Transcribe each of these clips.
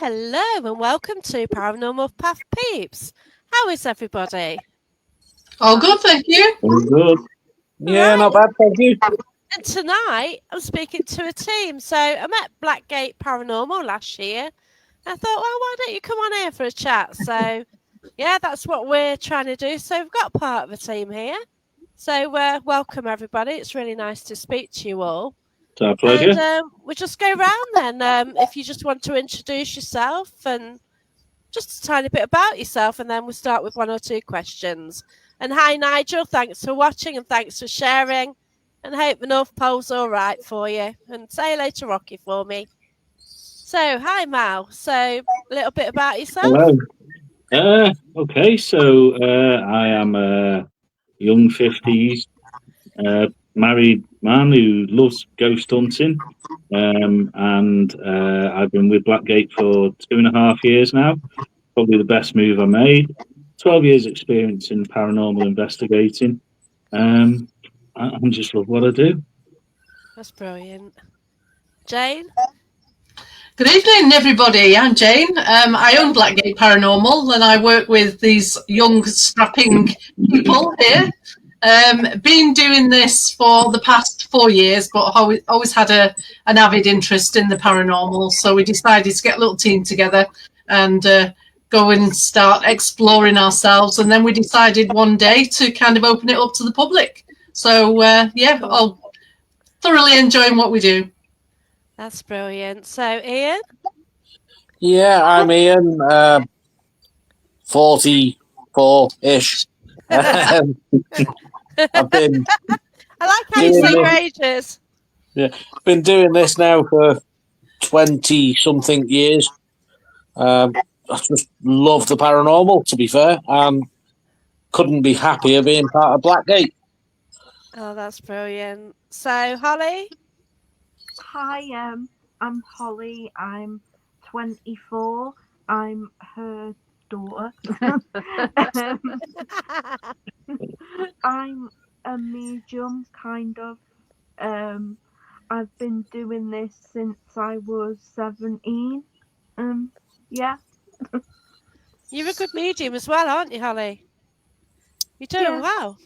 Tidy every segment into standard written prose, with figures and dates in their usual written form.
Hello and welcome to Paranormal Path Peeps. How is everybody? All good, thank you. All good. Yeah, Right. not bad, thank you. And tonight I'm speaking to a team. So I met Blackgate Paranormal last year. I thought, well, why don't you come on here for a chat? So yeah, that's what we're trying to do. So we've got part of a team here. So welcome everybody. It's really nice to speak to you all. It's our pleasure. And we'll just go round then. If you just want to introduce yourself and just a tiny bit about yourself, and then we'll start with one or two questions. And hi, Nigel. Thanks for watching and thanks for sharing. And hope the North Pole's all right for you. And say hello to Rocky for me. So, hi, Mal. So, a little bit about yourself. Hello. Okay, so I am a young 50s married man who loves ghost hunting. And I've been with Blackgate for 2.5 years now. Probably the best move I made. 12 years experience in paranormal investigating. I just love what I do. That's brilliant. Jane? Good evening, everybody. I'm Jane. I own Blackgate Paranormal, and I work with these young, strapping people here. Been doing this for the past 4 years, but always had an avid interest in the paranormal. So we decided to get a little team together and go and start exploring ourselves. And then we decided one day to kind of open it up to the public. So I'll thoroughly enjoying what we do. That's brilliant. So, Ian? Yeah, I'm Ian, 44-ish. I've been I like how you say your ages. been doing this now for 20-something years. I just love the paranormal, to be fair, and couldn't be happier being part of Blackgate. Oh, that's brilliant. So, Holly? Hi, I'm Holly. I'm 24. I'm her daughter. I'm a medium, kind of. I've been doing this since I was 17. Yeah. You're a good medium as well, aren't you, Holly? You're doing well.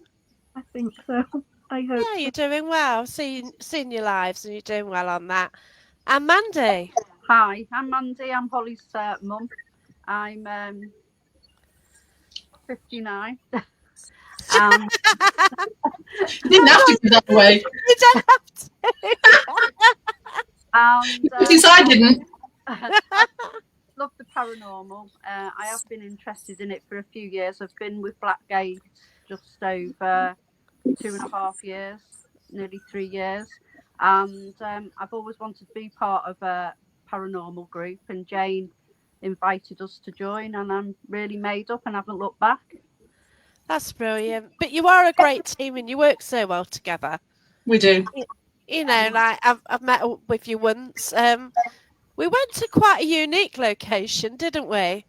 I think so. I hope. Yeah, you're doing well. Seeing your lives, and you're doing well on that. And Mandy. Hi, I'm Mandy. I'm Holly's mum. I'm 59. You didn't have to go that way. You don't have to. Because I didn't. Love the paranormal. I have been interested in it for a few years. I've been with Blackgate just over 2.5 years, nearly 3 years. And I've always wanted to be part of a paranormal group, and Jane invited us to join, and I'm really made up and haven't looked back. That's brilliant. But you are a great team and you work so well together. We do. You know, like I've met up with you once. We went to quite a unique location, didn't we?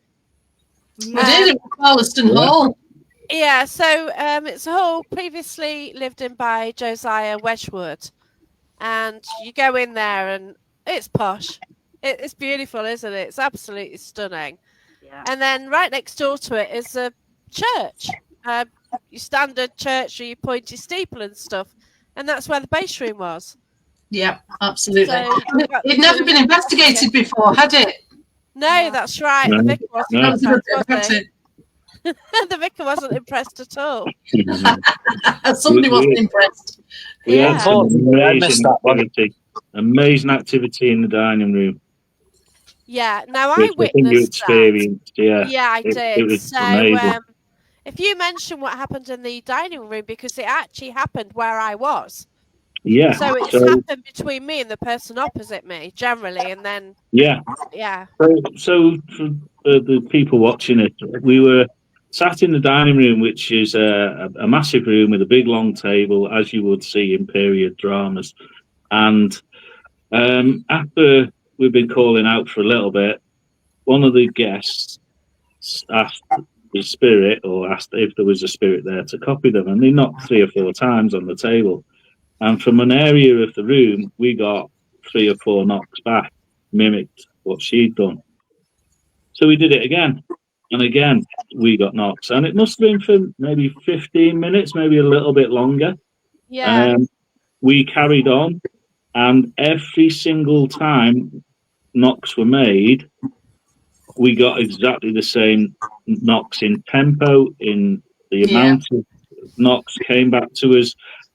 We did at Charleston Hall. Yeah, so it's a hall previously lived in by Josiah Wedgwood. And you go in there and it's posh. It's beautiful, isn't it? It's absolutely stunning. Yeah. And then right next door to it is a church. Your standard church with your pointy steeple and stuff. And that's where the base room was. Yeah, absolutely. So It'd never been investigated before, had it? No, that's right. No. The vicar wasn't No. impressed, was he? The vicar wasn't impressed at all. Somebody wasn't impressed. We had some I missed that one. amazing activity in the dining room. Yeah, now I Which I think you witnessed experienced. that. Yeah, I did. It was So amazing. if you mention what happened in the dining room, because it actually happened where I was. Yeah. So it's happened between me and the person opposite me, generally, and then Yeah. So for the people watching it, we were sat in the dining room, which is a massive room with a big long table, as you would see in period dramas. And after we've been calling out for a little bit, one of the guests asked the spirit, or asked if there was a spirit there, to copy them, and they knocked 3 or 4 times on the table. And from an area of the room, we got 3 or 4 knocks back, mimicked what she'd done. So we did it again. And again, we got knocks. And it must have been for maybe 15 minutes, maybe a little bit longer. Yeah. We carried on. And every single time knocks were made, we got exactly the same knocks in tempo, in the amount of knocks came back to us.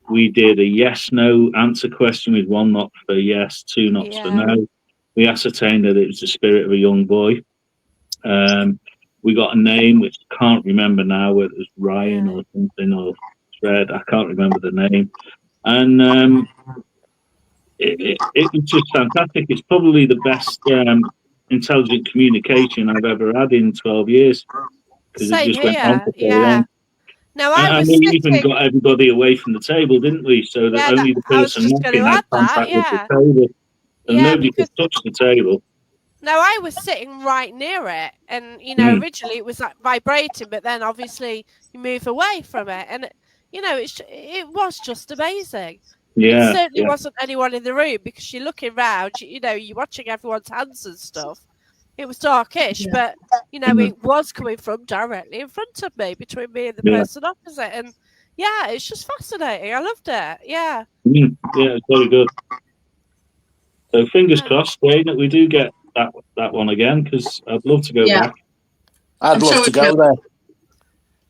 We did a yes/no answer question with 1 knock for yes, 2 knocks for no. We ascertained that it was the spirit of a young boy. We got a name which I can't remember now, whether it was Ryan or something, or Fred. I can't remember the name. And it was just fantastic. It's probably the best intelligent communication I've ever had in 12 years, because it Same just went on here. for so Yeah. long. Now I And was we even sitting. got everybody away from the table, didn't we? So that Yeah, only the I was person just going to knocking had add that. contact with the Yeah. table, and Yeah, nobody could because touch the table. now I was sitting right near it, and originally it was like vibrating, but then obviously you move away from it, and it was just amazing. It Yeah, certainly yeah. wasn't anyone in the room, because you're looking round, you're watching everyone's hands and stuff. It was darkish, but it was coming from directly in front of me, between me and the person opposite, and yeah, it's just fascinating. I loved it. Yeah. Yeah, it's very good. So fingers crossed, Jane, that we do get that one again, because I'd love to go back. I'd love to go there.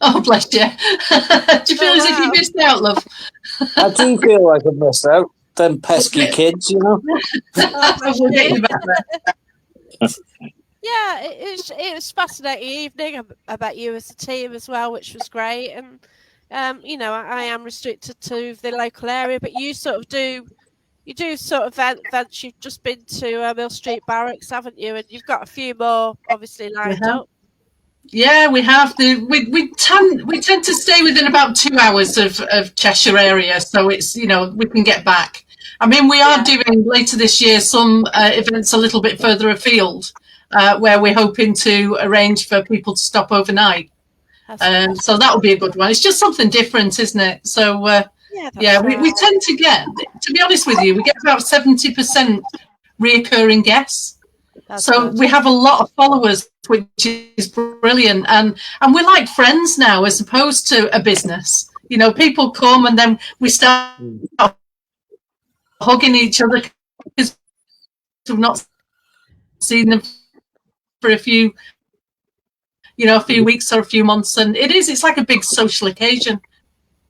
Oh, bless you. Do you feel as if you missed out, love? I do feel like I've missed out. Them pesky kids, We'll get you back there. Yeah, it was fascinating evening. I bet you as a team as well, which was great. And I am restricted to the local area, but you do sort of events. You've just been to Mill Street Barracks, haven't you? And you've got a few more obviously lined up. Yeah, we have. We tend to stay within about 2 hours of Cheshire area, so it's we can get back. I mean, we are doing later this year some events a little bit further afield, where we're hoping to arrange for people to stop overnight. So that will be a good one. It's just something different, isn't it? So we tend to get, to be honest with you, we get about 70% reoccurring guests. So we have a lot of followers, which is brilliant, and we're like friends now as opposed to a business. People come and then we start hugging each other because we've not seen them for a few weeks or a few months, and it's like a big social occasion.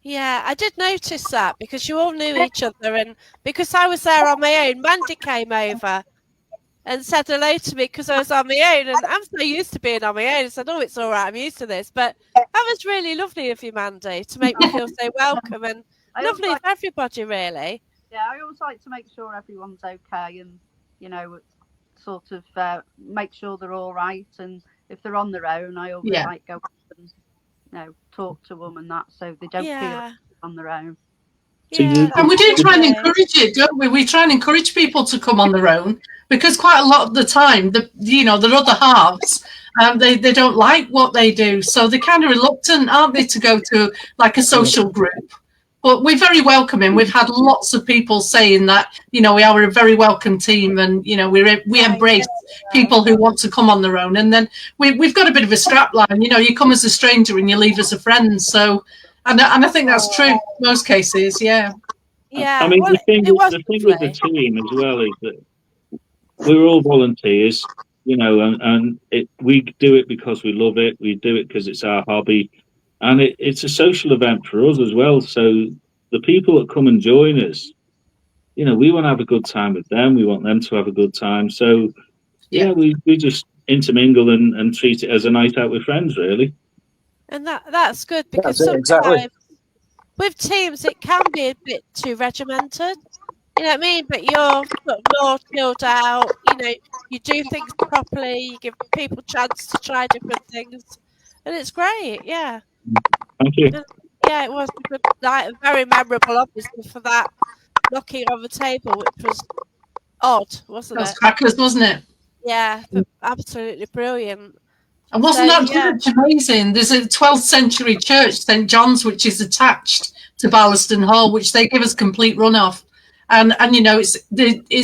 Yeah, I did notice that, because you all knew each other, and because I was there on my own, Mandy came over and said hello to me because I was on my own, and I'm so used to being on my own. I said, "Oh, it's all right, I'm used to this." But that was really lovely of you, Mandy, to make me feel so welcome, and lovely of everybody, really. Yeah, I always like to make sure everyone's okay, and sort of make sure they're all right, and if they're on their own, I always like go up and talk to them and that, so they don't feel on their own. Yeah, and we do try and encourage it, don't we? We try and encourage people to come on their own, because quite a lot of the time, their other halves, they don't like what they do, so they're kind of reluctant, aren't they, to go to like a social group. But we're very welcoming. We've had lots of people saying that we are a very welcome team, and we embrace people who want to come on their own. And then we've got a bit of a strap line. You come as a stranger and you leave as a friend. So, and I think that's true in most cases. Yeah. Yeah. I mean, the thing with the team as well is that we're all volunteers, and we do it because we love it. We do it because it's our hobby. And it's a social event for us as well. So the people that come and join us, we want to have a good time with them. We want them to have a good time. So, we just intermingle and treat it as a night out with friends, really. And that's good, because exactly. with teams it can be a bit too regimented. You know what I mean? But you're sort of more chilled out. You do things properly. You give people a chance to try different things. And it's great, yeah. Thank you. Yeah, it was a good night, and very memorable, obviously, for that knocking on the table, which was odd, wasn't it? That was crackers, wasn't it? Yeah, but absolutely brilliant. And wasn't that church amazing? There's a 12th century church, St. John's, which is attached to Ballaston Hall, which they give us complete run off. and it's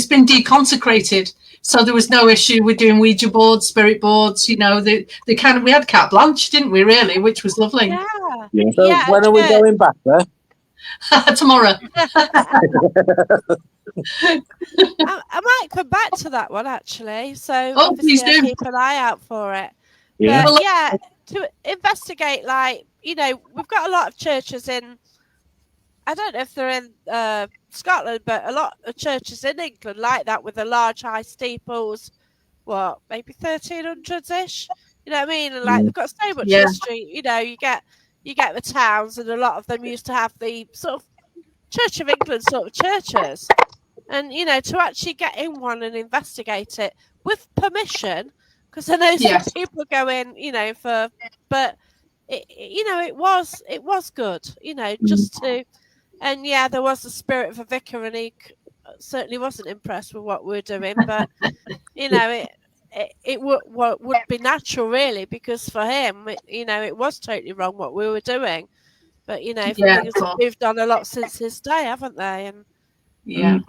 been deconsecrated. So there was no issue with doing Ouija boards, spirit boards. We had carte blanche, didn't we? Really, which was lovely. Yeah. So when are we going back there? Tomorrow. I might come back to that one actually. So Oh, obviously please do. keep an eye out for it. Yeah. But yeah, to investigate, like, we've got a lot of churches in, I don't know if they're in Scotland, but a lot of churches in England like that, with the large high steeples, maybe 1300s-ish. You know what I mean? And like, they've got so much history. You get the towns, and a lot of them used to have the sort of Church of England sort of churches. And, to actually get in one and investigate it with permission, because I know some people go in, but it was good, just to, and there was the spirit of a vicar, and he certainly wasn't impressed with what we were doing, but it would be natural, really, because for him, it was totally wrong what we were doing, but things have moved on a lot since his day, haven't they? And yeah.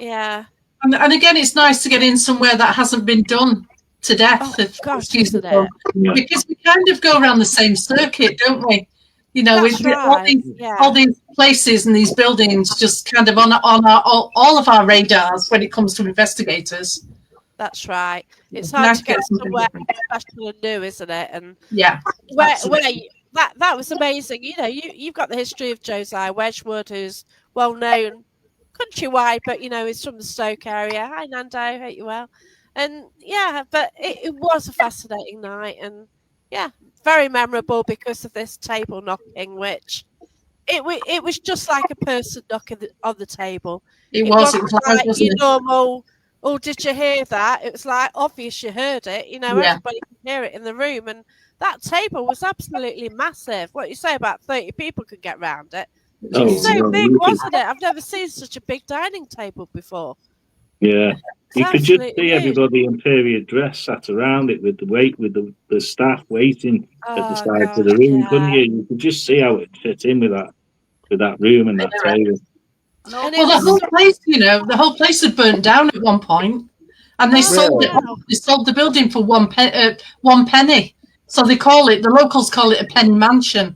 And again, it's nice to get in somewhere that hasn't been done to death. Isn't it? Because we kind of go around the same circuit, don't we? That's right. All these places and these buildings just kind of on all of our radars when it comes to investigators. That's right. It's hard to get somewhere special and new, isn't it? And where that was amazing. You've got the history of Josiah Wedgwood, who's well known countrywide, but he's from the Stoke area. Hi Nando, hope you well. And but it was a fascinating night, and very memorable because of this table knocking, which it was just like a person knocking on the table. It wasn't like your normal, oh, did you hear that? It was like obvious you heard it. Everybody could hear it in the room, and that table was absolutely massive. What you say, about 30 people could get round it. It was so big, wasn't it? I've never seen such a big dining table before. Yeah. You could just see everybody in period dress sat around it with the staff waiting at the side of the room, couldn't you? You could just see how it fit in with that room and that table. The whole place had burnt down at one point, and they sold it. They sold the building for one penny. So the locals call it a penny mansion,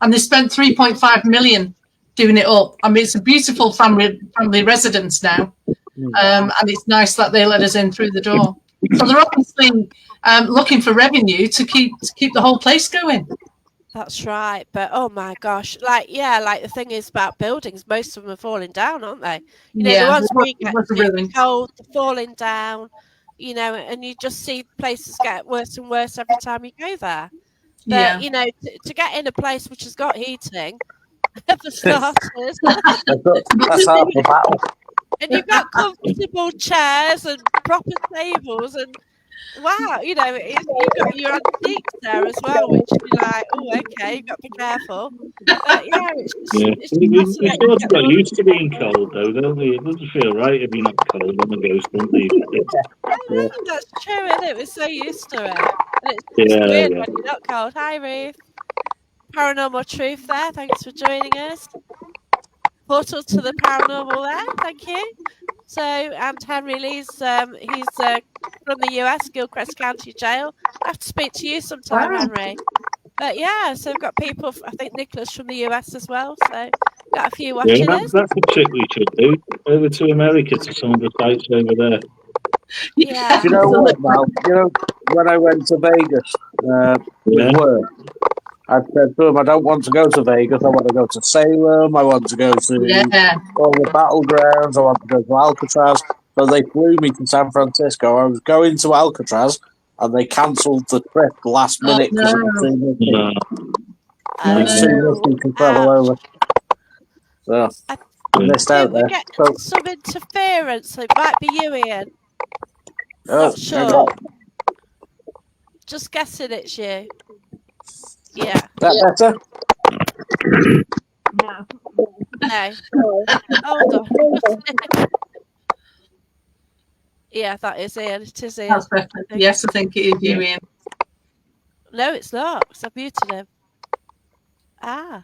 and they spent 3.5 million doing it up. I mean, it's a beautiful family residence now, and it's nice that they let us in through the door. So they're obviously looking for revenue to keep the whole place going. That's right, but oh my gosh, like the thing is about buildings, most of them are falling down, aren't they? The ones where you get cold, falling down, and you just see places get worse and worse every time you go there. But to get in a place which has got heating, for starters, that's half the battle. And you've got comfortable chairs and proper tables, and wow, you've got your antiques there as well, which you're like, oh, okay, you've got to be careful. But we sort of got used to being cold, though, don't we? It doesn't feel right if you're not cold on the ghost hunt these days. That's true, isn't it? We're so used to it. And it's weird when you're not cold. Hi, Ruth. Paranormal Truth there. Thanks for joining us. Portal to the paranormal there. Thank you. So, and Henry Lee's, he's from the US, Gilchrist County Jail. I have to speak to you sometime, Henry. But so we've got people, I think Nicholas from the US as well. So, got a few watching us. That's a trick we should do. Over to America, to some of the sites over there. Yeah. Do you know what, Val? When I went to Vegas with work, I said to them, I don't want to go to Vegas. I want to go to Salem. I want to go to all the battlegrounds. I want to go to Alcatraz. So they flew me to San Francisco. I was going to Alcatraz, and they cancelled the trip last minute because it was too risky. It's too risky to travel over. So I missed out there. Get some interference. It might be you, Ian. Not sure. Just guessing it's you. Yeah. That better? No. Hold on. Yeah, that is Ian. It is Ian. That's perfect. Yes, I think it is you, Ian. No, it's not, because I've muted him. Ah.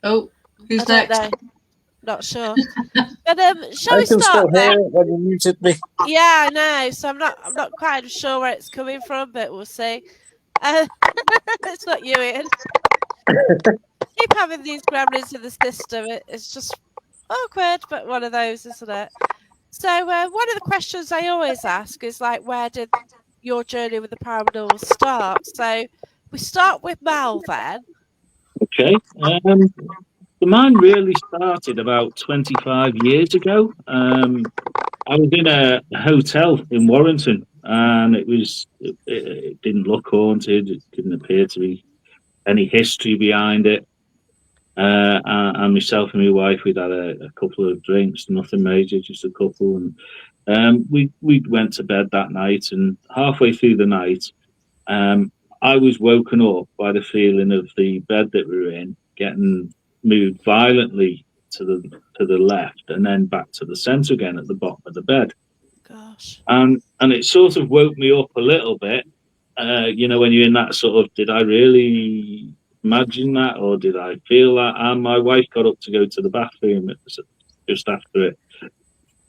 Oh, who's next? Not sure. But shall I we can start still then? hear it when you muted me. Yeah, I know. So I'm not quite sure where it's coming from, but we'll see. It's not you, Ian. Keep having these gremlins in the system. It's just awkward, but one of those, isn't it? So one of the questions I always ask is like, where did your journey with the paranormal start? So we start with Mal then. Okay. So mine really started about 25 years ago. I was in a hotel in Warrington, and it didn't look haunted. It didn't appear to be any history behind it. And myself and my wife, we'd had a couple of drinks, nothing major, just a couple, and we went to bed that night. And halfway through the night, I was woken up by the feeling of the bed that we were in getting moved violently to the left, and then back to the centre again at the bottom of the bed. Gosh. And it sort of woke me up a little bit. When you're in that sort of, did I really imagine that, or did I feel that? And my wife got up to go to the bathroom just after it.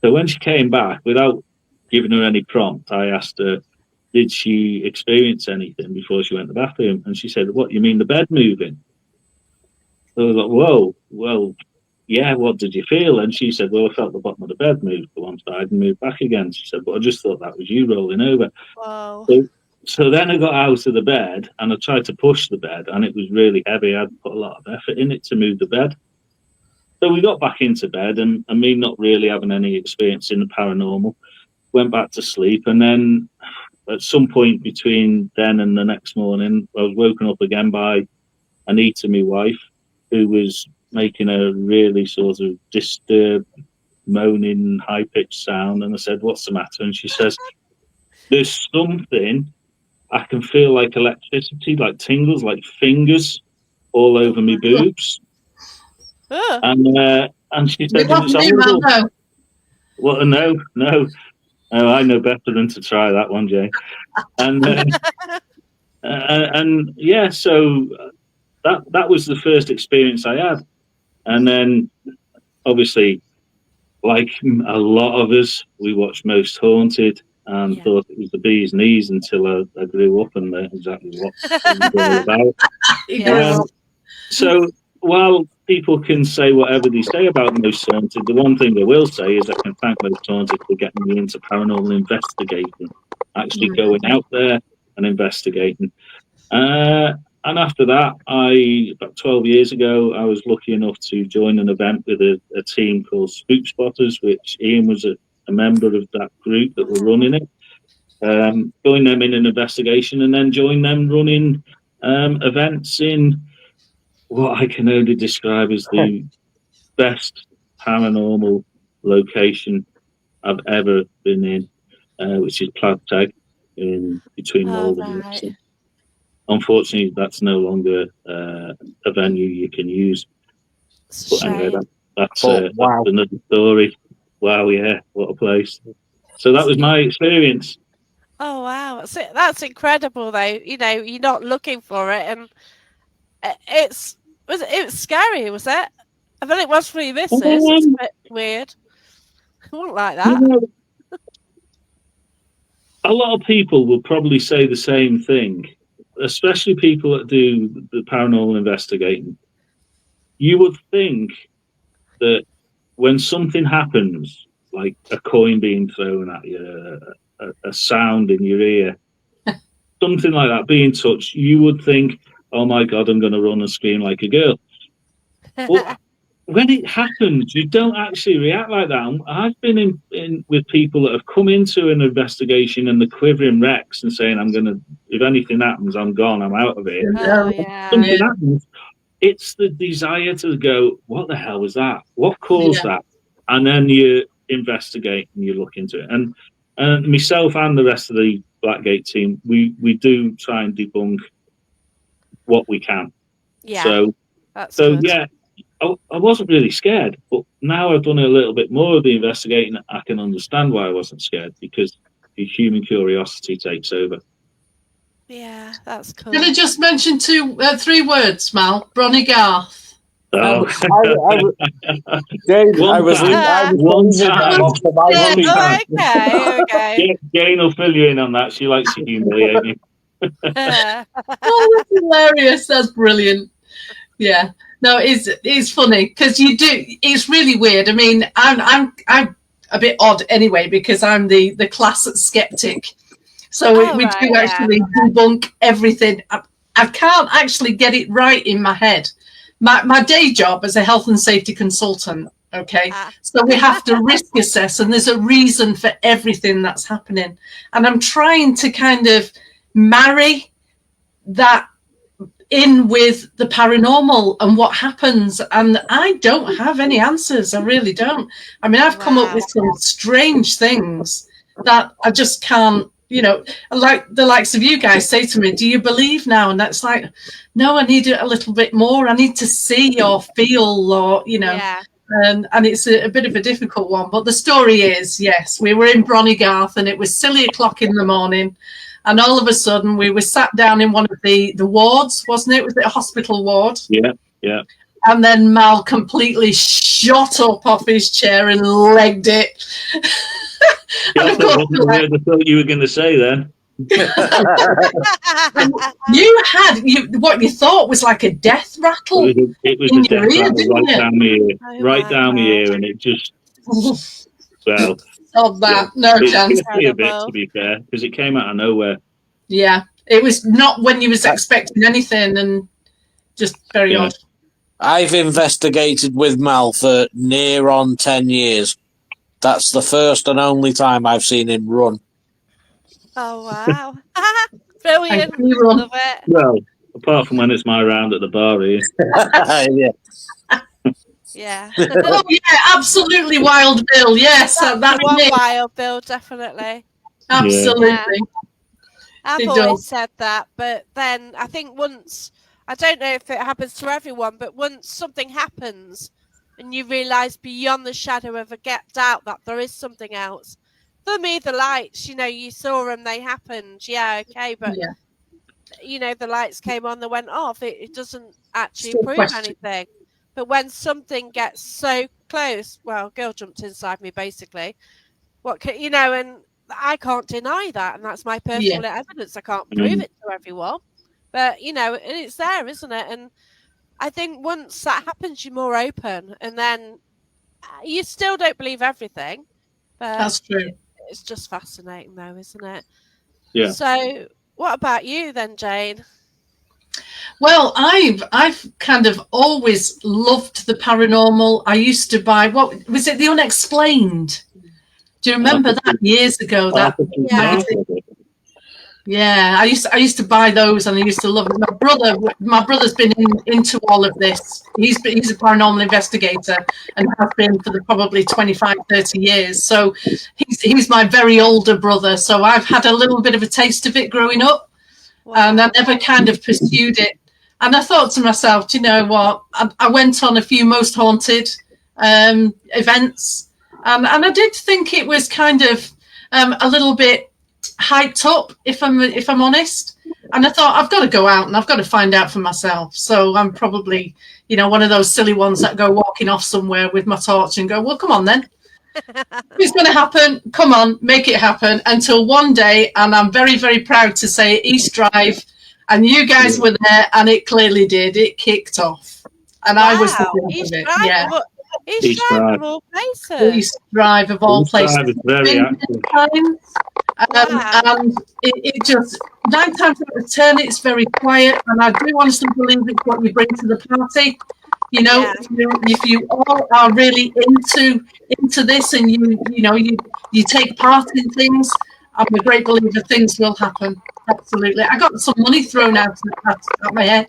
So when she came back, without giving her any prompt, I asked her, did she experience anything before she went to the bathroom? And she said, what, you mean the bed moving? So I was like, whoa, well, yeah, what did you feel? And she said, well, I felt the bottom of the bed move to one side and move back again. She said, but I just thought that was you rolling over. Wow. So then I got out of the bed and I tried to push the bed, and it was really heavy. I'd put a lot of effort in it to move the bed. So we got back into bed, and me not really having any experience in the paranormal, went back to sleep. And then at some point between then and the next morning, I was woken up again by Anita, my wife, who was making a really sort of disturbed, moaning, high-pitched sound. And I said, what's the matter? And she says, there's something, I can feel like electricity, like tingles, like fingers all over my boobs. And she said, It wasn't me, man, no. Well, no. Oh, I know better than to try that one, Jane. And yeah, so that was the first experience I had. And then, obviously, like a lot of us, we watched Most Haunted and thought it was the bee's knees until I grew up and learned exactly what it was all about. So while people can say whatever they say about Most Haunted, the one thing they will say is I can thank Most Haunted for getting me into paranormal investigating, actually going out there and investigating. And after that, about 12 years ago, I was lucky enough to join an event with a team called Spook Spotters, which Ian was a member of that group that were running it. Join them in an investigation, and then join them running events in what I can only describe as the best paranormal location I've ever been in, which is Pladtag in between Mold and Wrexham. Unfortunately, that's no longer a venue you can use. But anyway, that's another story. Wow, yeah, what a place. So that was my experience. Oh, wow. That's incredible, though. You're not looking for it, and it was scary, was it? I bet it was for your missus. It's a bit weird. I wouldn't like that. A lot of people will probably say the same thing, especially people that do the paranormal investigating. You would think that when something happens, like a coin being thrown at you, a sound in your ear, something like that being touched, you would think, oh my God, I'm going to run and scream like a girl. But when it happens, you don't actually react like that. I've been in with people that have come into an investigation and they're quivering wrecks and saying, if anything happens, I'm gone, I'm out of it. Something happens. It's the desire to go, what the hell was that? What caused that? And then you investigate and you look into it. And myself and the rest of the Blackgate team, we do try and debunk what we can. Yeah. So yeah, I wasn't really scared, but now I've done a little bit more of the investigating, I can understand why I wasn't scared, because the human curiosity takes over. Yeah, that's cool. Can I just mention three words, Mal? Bronnie Garth. Oh. Jane, One I was time. leaving that one for my One mummy. time. Okay, here we Jane will fill you in on that. She likes to humiliate me. go. Oh, that's hilarious. That's brilliant. Yeah. No, it's funny because you do. It's really weird. I mean, I'm a bit odd anyway because I'm the class skeptic. So Oh, we right, do yeah. actually debunk everything. I can't actually get it right in my head. My day job as a health and safety consultant. Okay, so we have to risk assess, and there's a reason for everything that's happening. And I'm trying to kind of marry that in with the paranormal and what happens, and I don't have any answers. I really don't. I mean, I've come up with some strange things that I just can't, like the likes of you guys say to me, do you believe now? And that's like, no, I need it a little bit more. I need to see or feel or Yeah. and it's a bit of a difficult one. But the story is, yes, we were in Bronigarth and it was silly o'clock in the morning. And all of a sudden, we were sat down in one of the wards, wasn't it? Was it a hospital ward? Yeah, yeah. And then Mal completely shot up off his chair and legged it. Yeah, that wasn't the word I thought you were going to say then. What you thought was like a death rattle. It was a death rattle right down my ear. Right down my ear, and it just... Well... Of that, yeah. No chance. It me a bit, to be fair, because it came out of nowhere. Yeah, it was not when you was expecting anything, and just very odd. I've investigated with Mal for near on 10 years. That's the first and only time I've seen him run. Oh, wow. Brilliant. Love it. Well, apart from when it's my round at the bar here. Yeah. Yeah. Oh, yeah, absolutely, Wild Bill. Yes, that's Wild Bill, definitely. Absolutely. Yeah. I've always said that, but then I think once, I don't know if it happens to everyone, but once something happens and you realise beyond the shadow of a doubt that there is something else. For me, the lights, you saw them, they happened. Yeah, okay, but, the lights came on, they went off. It doesn't actually prove anything. But when something gets so close, well, girl jumped inside me, basically. And I can't deny that, and that's my personal evidence. I can't prove it to everyone, but and it's there, isn't it? And I think once that happens, you're more open, and then you still don't believe everything. But that's true. It's just fascinating, though, isn't it? Yeah. So, what about you then, Jane? Well, I've kind of always loved the paranormal. I used to buy, what was it, The Unexplained? Do you remember that years ago? Yeah, I used to buy those, and I used to love it. My brother's been into all of this. He's a paranormal investigator and has been for probably 25, 30 years. So he's my very older brother. So I've had a little bit of a taste of it growing up. Wow. And I never kind of pursued it. And I thought to myself, do you know what? I went on a few Most Haunted events, and I did think it was kind of a little bit hyped up, if I'm honest. And I thought, I've got to go out and I've got to find out for myself. So I'm probably, one of those silly ones that go walking off somewhere with my torch and go, well, come on then. It's going to happen. Come on, make it happen. Until one day, and I'm very, very proud to say, East Drive, and you guys were there, and it clearly did. It kicked off, and I was the East of it. Drive, yeah. East Drive of all places. East Drive of all places. Drive is very active. And it just 9 times out of 10, it's very quiet, and I do honestly believe it's what you bring to the party. If you all are really into this, and you take part in things, I'm a great believer things will happen. Absolutely. I got some money thrown out at my head.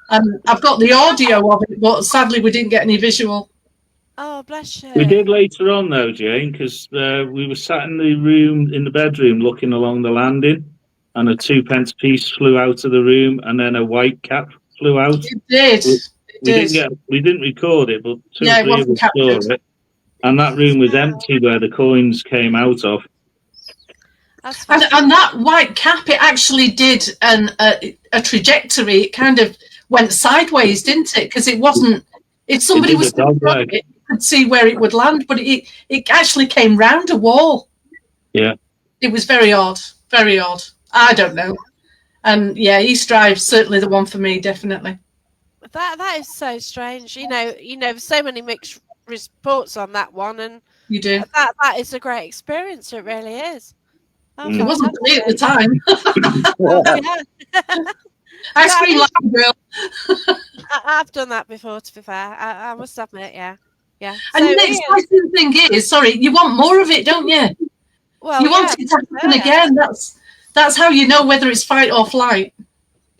I've got the audio of it, but sadly we didn't get any visual. Oh, bless you. We did later on, though, Jane, because we were sat in the bedroom, looking along the landing, and a 2p piece flew out of the room, and then a white cap flew out. It did. We didn't record it, but two or three of us saw it. And that room was empty where the coins came out of. And that white cap, it actually did a trajectory. It kind of went sideways, didn't it? Because it wasn't. If somebody did was a dog leg. it, you could see where it would land, but it actually came round a wall. Yeah. It was very odd. Very odd. I don't know. And yeah, East Drive's certainly the one for me, definitely. That is so strange. There's so many mixed reports on that one, and You do. that is a great experience. It really is. Oh, It wasn't for me at the time. yeah. I screamed like a girl. I've done that before, to be fair. I must admit, yeah. And So, the exciting thing is, sorry, you want more of it, don't you? well, You want it to happen again. That's how you know whether it's fight or flight.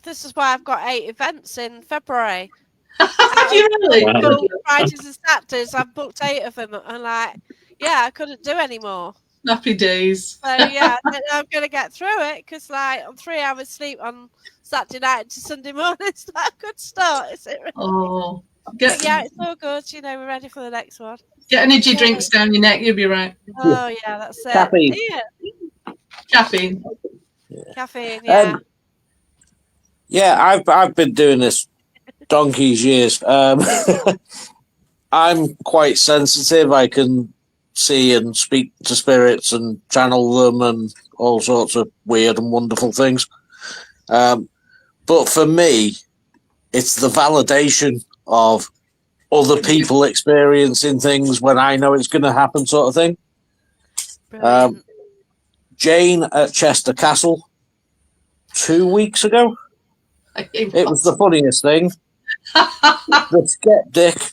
This is why I've got 8 events in February. Have you really? Wow. Fridays and Saturdays, I've booked 8 of them, and I couldn't do any more. Happy days. So yeah, I'm going to get through it because on 3 hours sleep on Saturday night to Sunday morning, it's not a good start, is it? Really? Oh, But yeah, it's all good. We're ready for the next one. get energy drinks down your neck, you'll be right. Oh yeah, that's it. Caffeine. Yeah. Caffeine. Caffeine, yeah. Yeah, I've been doing this donkey's years. I'm quite sensitive. I can see and speak to spirits and channel them and all sorts of weird and wonderful things. But for me, it's the validation of other people experiencing things when I know it's going to happen, sort of thing. Brilliant. Jane at Chester Castle 2 weeks ago. It was the funniest thing. The skeptic,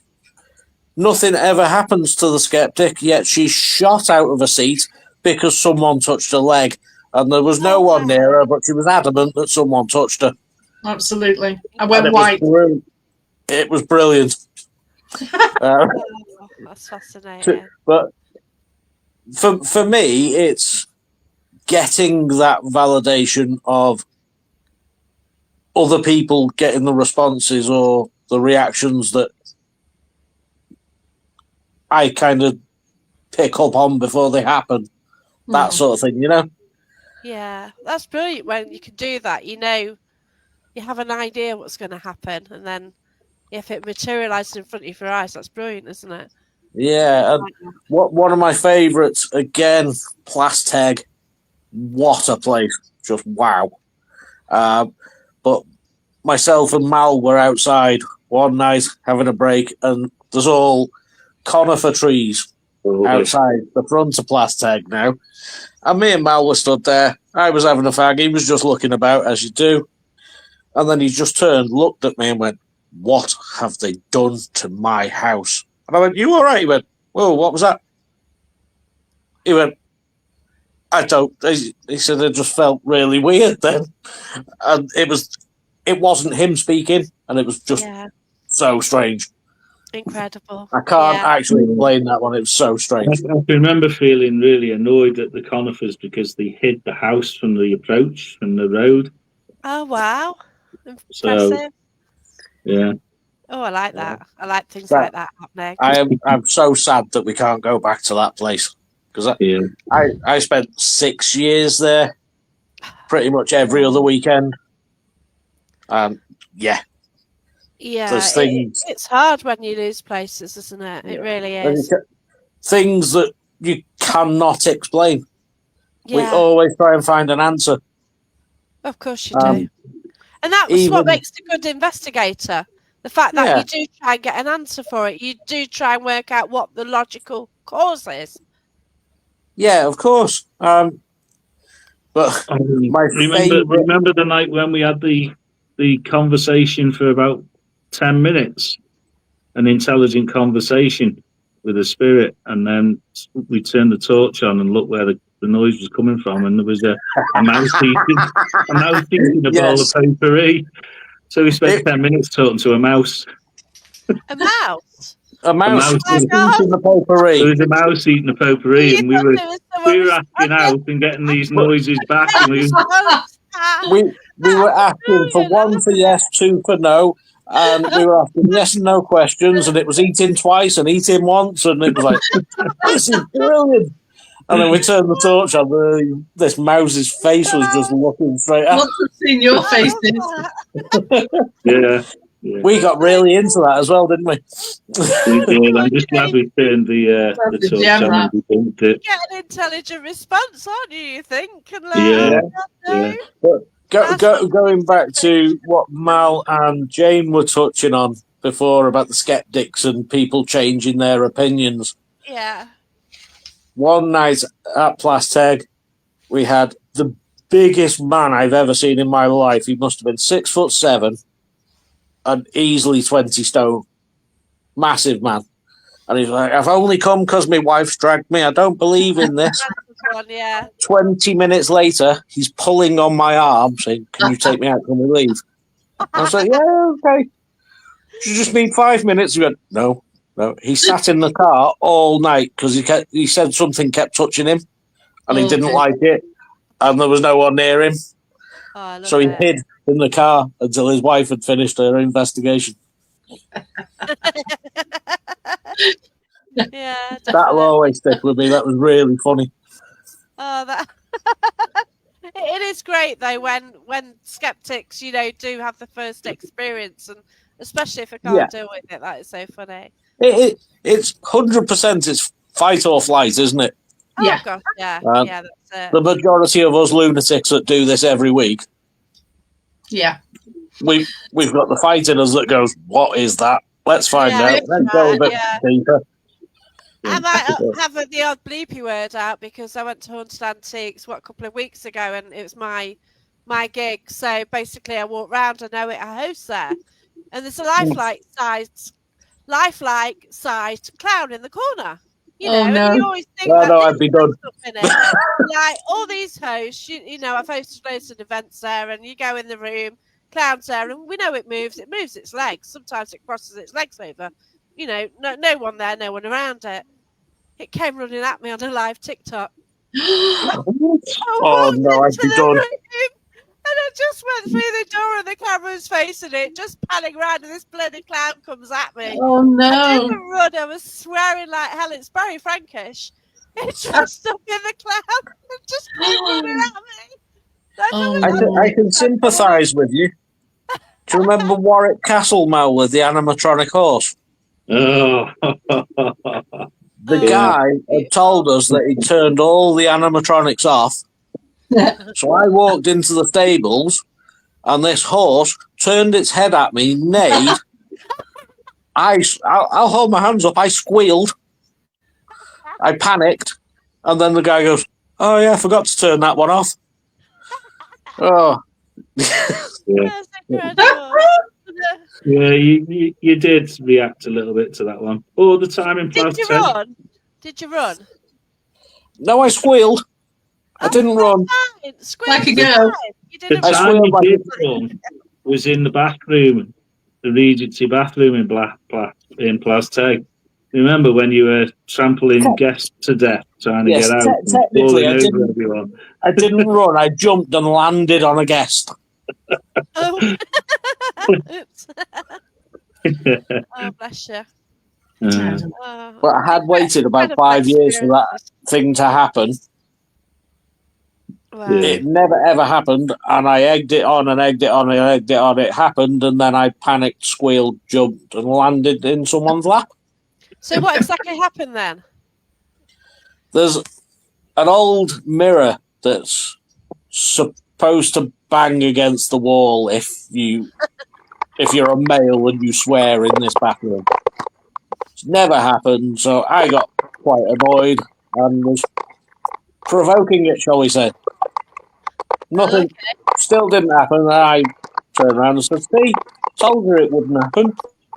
nothing ever happens to the skeptic, yet she's shot out of a seat because someone touched her leg. And there was no one near her, but she was adamant that someone touched her. Absolutely. I went And white. It was brilliant. That's fascinating. But for me, it's getting that validation of other people getting the responses or the reactions that I kind of pick up on before they happen. That sort of thing, Yeah, that's brilliant when you can do that. You have an idea what's going to happen, and then if it materialises in front of your eyes, that's brilliant, isn't it? Yeah, and one of my favourites, again, Plasteg. What a place. Just wow. But myself and Mal were outside one night having a break, and there's all conifer trees outside the front of Plasteg now. And me and Mal were stood there. I was having a fag. He was just looking about, as you do. And then he just turned, looked at me and went, "What have they done to my house?" And I went, "You all right?" He went, "Whoa, what was that?" He went, "I don't." He said it just felt really weird then. And it wasn't him speaking, and it was just so strange. Incredible. I can't actually explain that one. It was so strange. I can remember feeling really annoyed at the conifers because they hid the house from the approach from the road. Oh wow. Impressive. So, yeah. Oh, I like that. I like things like that happening. I'm so sad that we can't go back to that place because I spent 6 years there, pretty much every other weekend. Yeah, it's hard when you lose places, isn't it? It really is. Things that you cannot explain. Yeah. We always try and find an answer. Of course you do. And that's what makes a good investigator. The fact that you do try and get an answer for it. You do try and work out what the logical cause is. Yeah, of course. But my remember the night when we had the conversation for about 10 minutes, an intelligent conversation with a spirit, and then we turned the torch on and looked where the noise was coming from, and there was a mouse eating a bowl of potpourri. So we spent 10 minutes talking to a mouse. A mouse? A mouse eating the potpourri. There was a mouse eating the potpourri, and we were asking out and getting these noises back. And we were asking for 1 for yes, 2 for no, and we were asking yes and no questions, and it was eating twice and eating once, and it was like, this is brilliant. And then we turned the torch on. This mouse's face was just looking straight at us. What's in your faces? Yeah. Yeah. We got really into that as well, didn't we? We did. I'm just glad we turned the That's a torch gem, on that. and debunked it. Get an intelligent response, aren't you? You think? And like, Yeah, oh, God, no. yeah. But going back to what Mal and Jane were touching on before about the skeptics and people changing their opinions. Yeah. One night at Plasteg, we had the biggest man I've ever seen in my life. He must have been 6'7" and easily 20 stone. Massive man. And he's like, I've only come because my wife's dragged me. I don't believe in this. One, yeah. 20 minutes later, he's pulling on my arm, saying, can you take me out? Can we leave? I was like, yeah, okay. You just need 5 minutes. He went, no. He sat in the car all night because he said something kept touching him and he didn't like it and there was no one near him. Oh, I love So he it. hid in the car until his wife had finished her investigation. Yeah, That'll definitely. always stick with me. That was really funny. Oh, that. It is great though when skeptics, do have the first experience, and especially if they can't deal with it. That is so funny. It's 100%. It's fight or flight, isn't it? Yeah. Oh gosh, yeah, yeah, that's it. The majority of us lunatics that do this every week, Yeah. we've got the fight in us that goes, what is that? Let's find out. Let's go a bit deeper. I might have the odd bleepy word out because I went to Haunted Antiques a couple of weeks ago, and it was my gig. So basically, I walk round. I know it. I host there, and there's a lifelike sized clown in the corner. You know, and you always think I'd be done. In it. Like all these hosts, I've hosted loads of events there, and you go in the room, clown's there, and we know it moves its legs. Sometimes it crosses its legs over. No one there, no one around it. It came running at me on a live TikTok. Oh no, I'd be done. And I just went through the door and the camera was facing it, just panning around, and this bloody clown comes at me. Oh no! I didn't run. I was swearing like hell. It's very Frankish. It's just up in the cloud. It just came running at me. I can sympathise with you. Do you remember Warwick Castle, Mel, with the animatronic horse? Oh. The guy had told us that he turned all the animatronics off. So I walked into the stables and this horse turned its head at me, neighed. I'll hold my hands up. I squealed. I panicked. And then the guy goes, oh, yeah, I forgot to turn that one off. Oh. That's incredible. Yeah, you did react a little bit to that one. All the time in Plaza. Did you run? No, I squealed. I didn't run. Like a girl. The time you did run was in the bathroom, the Regency bathroom in Plasteg. Remember when you were trampling guests to death trying to get out? Technically, I didn't run. I jumped and landed on a guest. Oh, oops. Oh, bless you. But I had waited about 5 years for that thing to happen. Wow. It never ever happened, and I egged it on and egged it on and egged it on. It happened, and then I panicked, squealed, jumped, and landed in someone's lap. So what exactly happened then? There's an old mirror that's supposed to bang against the wall if you're a male and you swear in this bathroom. It's never happened, so I got quite annoyed and was provoking it, shall we say. Nothing still didn't happen, and I turned around and said, see, told her it wouldn't happen,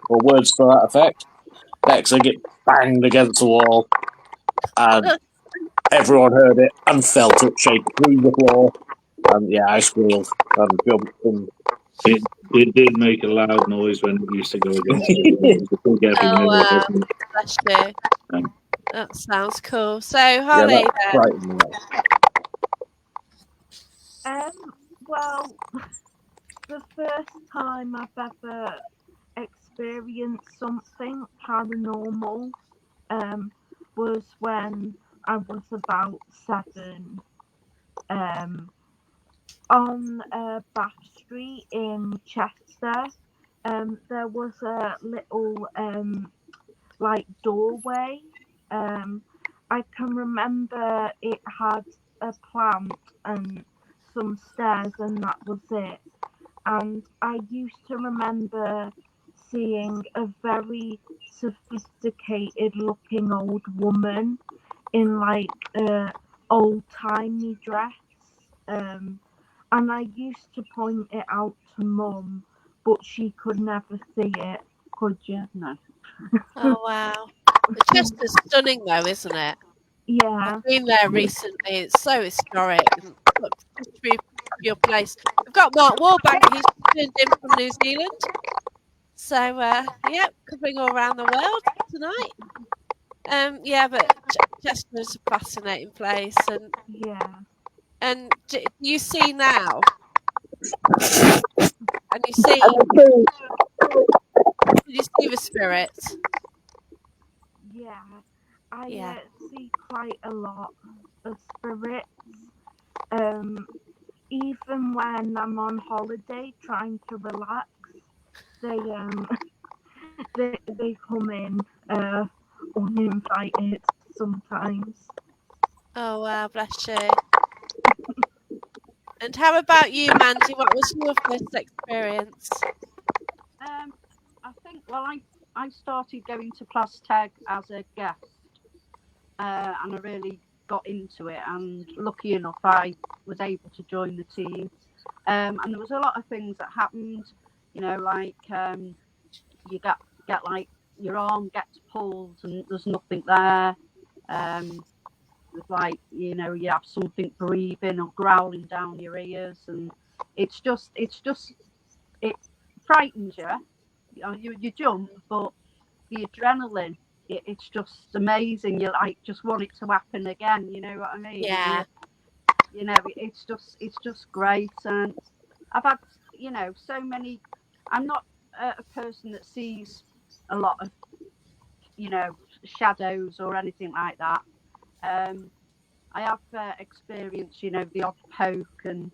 or words to that effect. Next thing, it banged against the wall, and everyone heard it and felt it shake through the floor. And yeah, I squealed and jumped. And it did make a loud noise when it used to go against it. Oh, wow. Bless you. That sounds cool. So, Holly, well, the first time I've ever experienced something paranormal was when I was about 7 on Bath Street in Chester. there was a little like doorway. I can remember it had a plant and some stairs, and that was it. And I used to remember seeing a very sophisticated looking old woman in like a old timey dress. And I used to point it out to Mum, but she could never see it. Could you? No. Oh wow. Chester's stunning though, isn't it? Yeah. I've been there recently. It's so historic. And look, just to your place. We've got Mark Warbank. He's tuned in from New Zealand. So yeah, covering all around the world tonight. Yeah, but Chester's a fascinating place, and do you see now, and you see the spirit. Yeah, I see quite a lot of spirits. Even when I'm on holiday trying to relax, they come in uninvited sometimes. Oh wow, bless you. And how about you, Mandy? What was your first experience? I think, well, I started going to Plastag as a guest, and I really got into it, and lucky enough I was able to join the team. And there was a lot of things that happened, you know, like you get like your arm gets pulled and there's nothing there. There's like, you know, you have something breathing or growling down your ears, and it frightens you. You know, you jump, but the adrenaline, it's just amazing. You like just want it to happen again. You know what I mean? Yeah. You know, it's just great. And I've had, you know, so many. I'm not a person that sees a lot of, you know, shadows or anything like that. I have experienced, you know, the odd poke and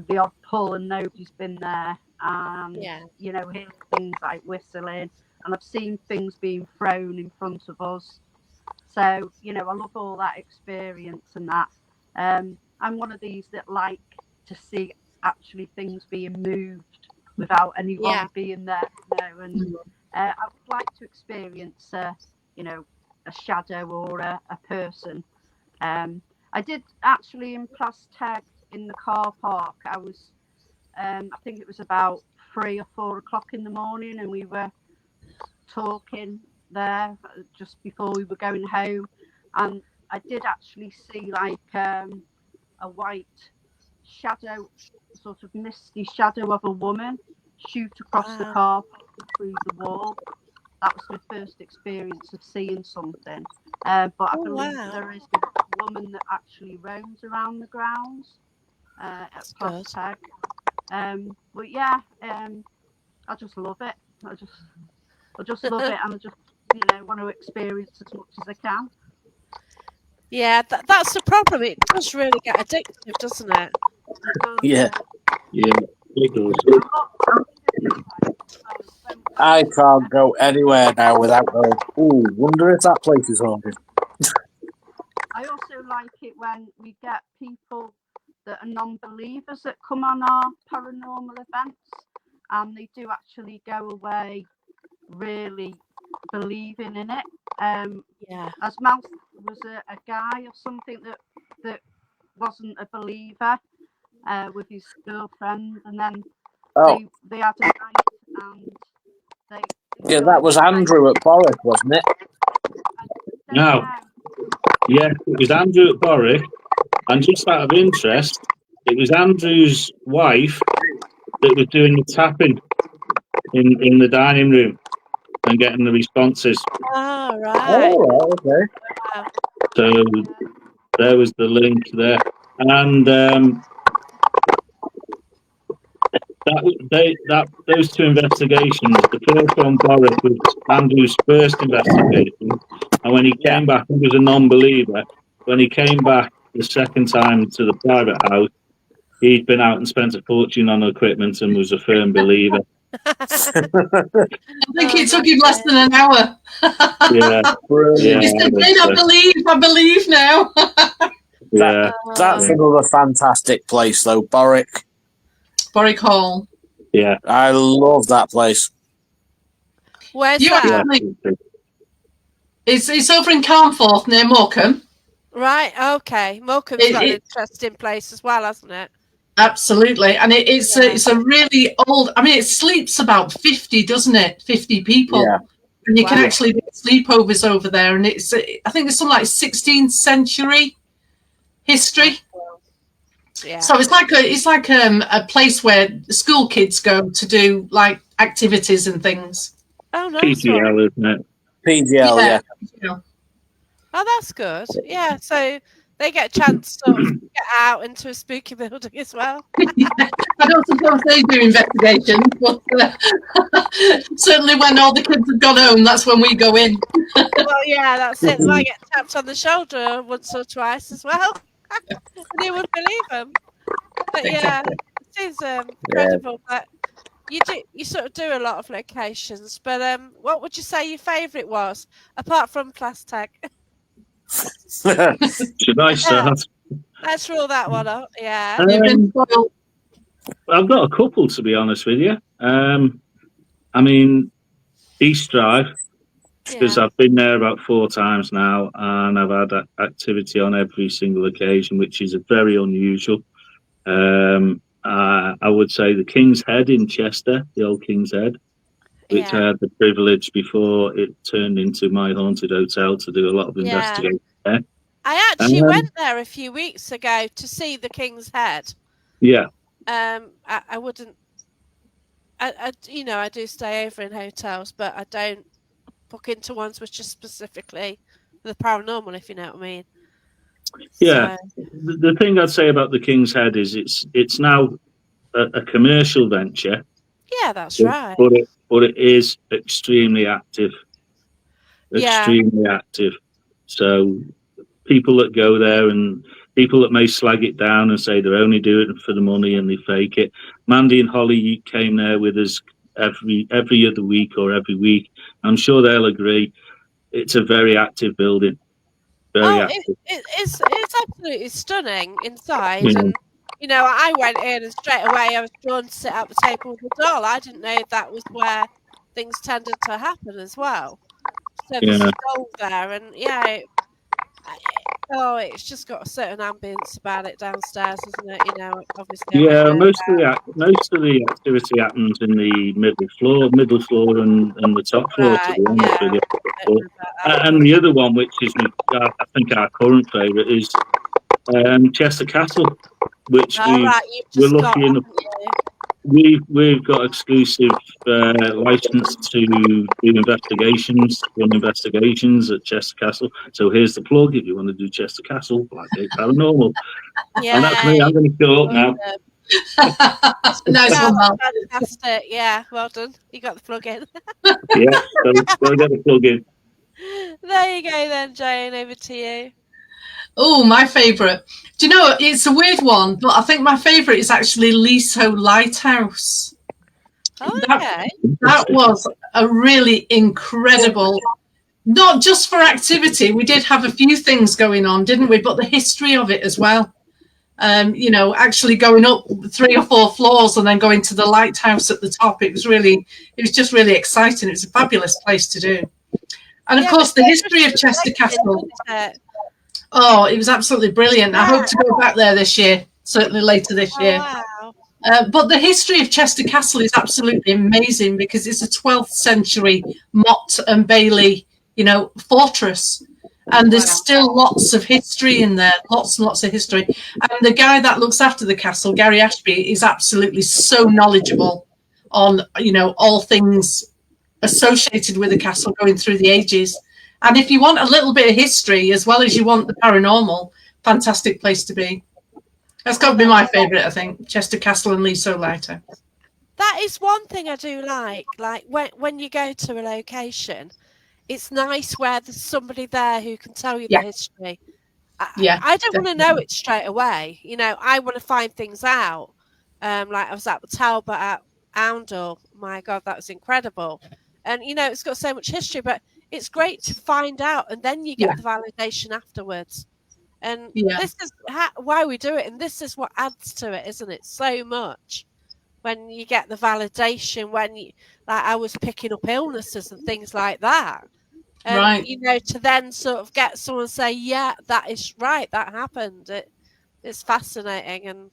the odd pull, and nobody's been there. And you know, hearing things like whistling, and I've seen things being thrown in front of us. So, you know, I love all that experience and that. I'm one of these that like to see actually things being moved without anyone being there. You know, and I would like to experience, you know, a shadow or a person. I did actually in Plastag in the car park. I was, I think it was about 3 or 4 o'clock in the morning, and we were talking there just before we were going home, and I did actually see like a white shadow, sort of misty shadow of a woman shoot across the car through the wall. That was my first experience of seeing something. But I believe there is a woman that actually roams around the grounds at Plastag. But yeah, I just love it. I just love it, and I just, you know, want to experience as much as I can. Yeah, that's the problem. It does really get addictive, doesn't it? Yeah. Yeah, it does. I can't go anywhere now without going, ooh, wonder if that place is haunted. I also like it when we get people that are non-believers that come on our paranormal events, and they do actually go away really believing in it. As Mouse was a guy or something that wasn't a believer with his girlfriend, and then they had a night, and they that was Andrew at Borwick, wasn't it? No. Yeah, it was Andrew at Borwick, and just out of interest, it was Andrew's wife that was doing the tapping in the dining room and getting the responses. Oh, right. Oh, okay. Wow. So there was the link there. And those two investigations, the first one, Borwick, was Andrew's first investigation. And when he came back, he was a non-believer. When he came back the second time to the private house, he'd been out and spent a fortune on equipment and was a firm believer. I think it took him less than an hour. Yeah, Brilliant. He said, Jane, I believe now. yeah. That's another fantastic place, though. Borwick. Borwick Hall. Yeah. I love that place. Where's You that? actually, it's over in Carnforth near Morecambe. Right, okay. Morecambe's got an interesting place as well, hasn't it? Absolutely, and it's a really old. I mean, it sleeps about 50, doesn't it? 50 people, Yeah. and you can actually do sleepovers over there. And it's I think it's some like 16th century history. Yeah. So it's like a place where school kids go to do like activities and things. Oh, nice. PGL, isn't it? PGL, yeah. Oh, that's good. Yeah, so they get a chance to sort of get out into a spooky building as well. I don't suppose they do investigations, but certainly when all the kids have gone home, that's when we go in. Well, yeah, that's it. They might get tapped on the shoulder once or twice as well. They wouldn't believe them. But yeah, it seems incredible. But you sort of do a lot of locations. But what would you say your favourite was, apart from Class Tag? Should I start? Let's rule that one up. Yeah. I've got a couple, to be honest with you. I mean, East Drive, because I've been there about 4 times now, and I've had activity on every single occasion, which is very unusual. I would say the King's Head in Chester, the old King's Head, which I had the privilege before it turned into my haunted hotel to do a lot of investigation there. I actually went there a few weeks ago to see the King's Head. Yeah. I wouldn't. I do stay over in hotels, but I don't book into ones which are specifically the paranormal, if you know what I mean. Yeah. So. The thing I'd say about the King's Head is it's now a commercial venture. Yeah, that's right. But it is extremely active. Extremely active. So people that go there and people that may slag it down and say they're only doing it for the money and they fake it. Mandy and Holly came there with us every other week or every week. I'm sure they'll agree. It's a very active building. Very active. It's absolutely stunning inside. Yeah. And, I went in and straight away I was drawn to sit at the table with the doll. I didn't know that was where things tended to happen as well. So there's a doll there, and it's just got a certain ambience about it downstairs, isn't it? Obviously. Yeah, most of the activity happens in the middle floor, and the top floor. To be honest with you, and the other one, which is I think our current favourite, is Chester Castle, which we're lucky enough. We've got exclusive license to do run investigations at Chester Castle. So here's the plug: if you want to do Chester Castle, Blackgate Paranormal. And that's me. I'm going to show up now. Nice one, fantastic. Yeah, well done. You got the plug in. Yeah, so go get the plug in. There you go, then, Jane. Over to you. Oh, my favourite. Do you know, it's a weird one, but I think my favourite is actually Liso Lighthouse. Okay. That was a really incredible, not just for activity. We did have a few things going on, didn't we? But the history of it as well. Actually going up 3 or 4 floors and then going to the lighthouse at the top. It was just really exciting. It was a fabulous place to do. And of course, the history of Chester Castle. Oh, it was absolutely brilliant. I hope to go back there this year, certainly later this year. Wow. But the history of Chester Castle is absolutely amazing because it's a 12th century Mott and Bailey, fortress. And there's still lots of history in there, lots and lots of history. And the guy that looks after the castle, Gary Ashby, is absolutely so knowledgeable on, all things associated with the castle going through the ages. And if you want a little bit of history as well as you want the paranormal, fantastic place to be. That's got to be my favourite, I think, Chester Castle and Liso Lighthouse. That is one thing I do like. Like when you go to a location, it's nice where there's somebody there who can tell you the history. I don't want to know it straight away. I want to find things out. Like I was at the Talbot at Oundle. My God, that was incredible. And you know, it's got so much history, but it's great to find out, and then you get the validation afterwards. And this is why we do it, and this is what adds to it, isn't it? So much when you get the validation. When you, like, I was picking up illnesses and things like that, and you know, to then sort of get someone to say, "Yeah, that is right, that happened." It's fascinating, and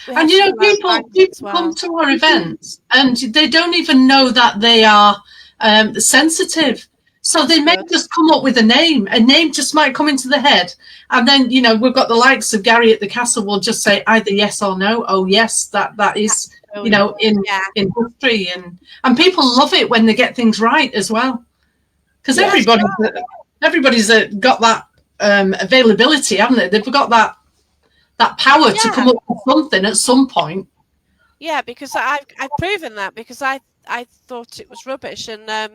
And you know, people come to our events and they don't even know that they are sensitive. So they may just come up with a name. A name just might come into the head. And then, you know, we've got the likes of Gary at the Castle will just say either yes or no. Oh, yes, that is, you know, in history. And people love it when they get things right as well. Because everybody's got that availability, haven't they? They've got that power to come up with something at some point. Yeah, because I've proven that, because I thought it was rubbish, and I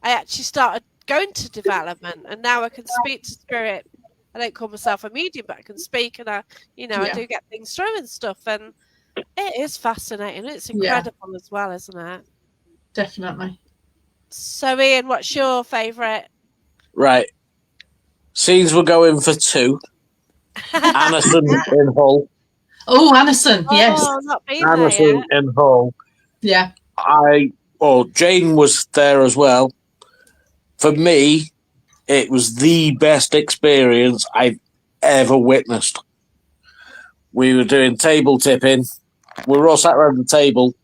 actually started going to development, and now I can speak to spirit. I don't call myself a medium, but I can speak, and I do get things through and stuff, and it is fascinating. It's incredible as well, isn't it? Definitely. So, Ian, what's your favourite? Right. Scenes we're going for 2. Anderson in Hull. Oh, Anderson, yes. Not been Anderson there in Hull. Yeah. Jane was there as well. For me, it was the best experience I've ever witnessed. We were doing table tipping. We were all sat around the table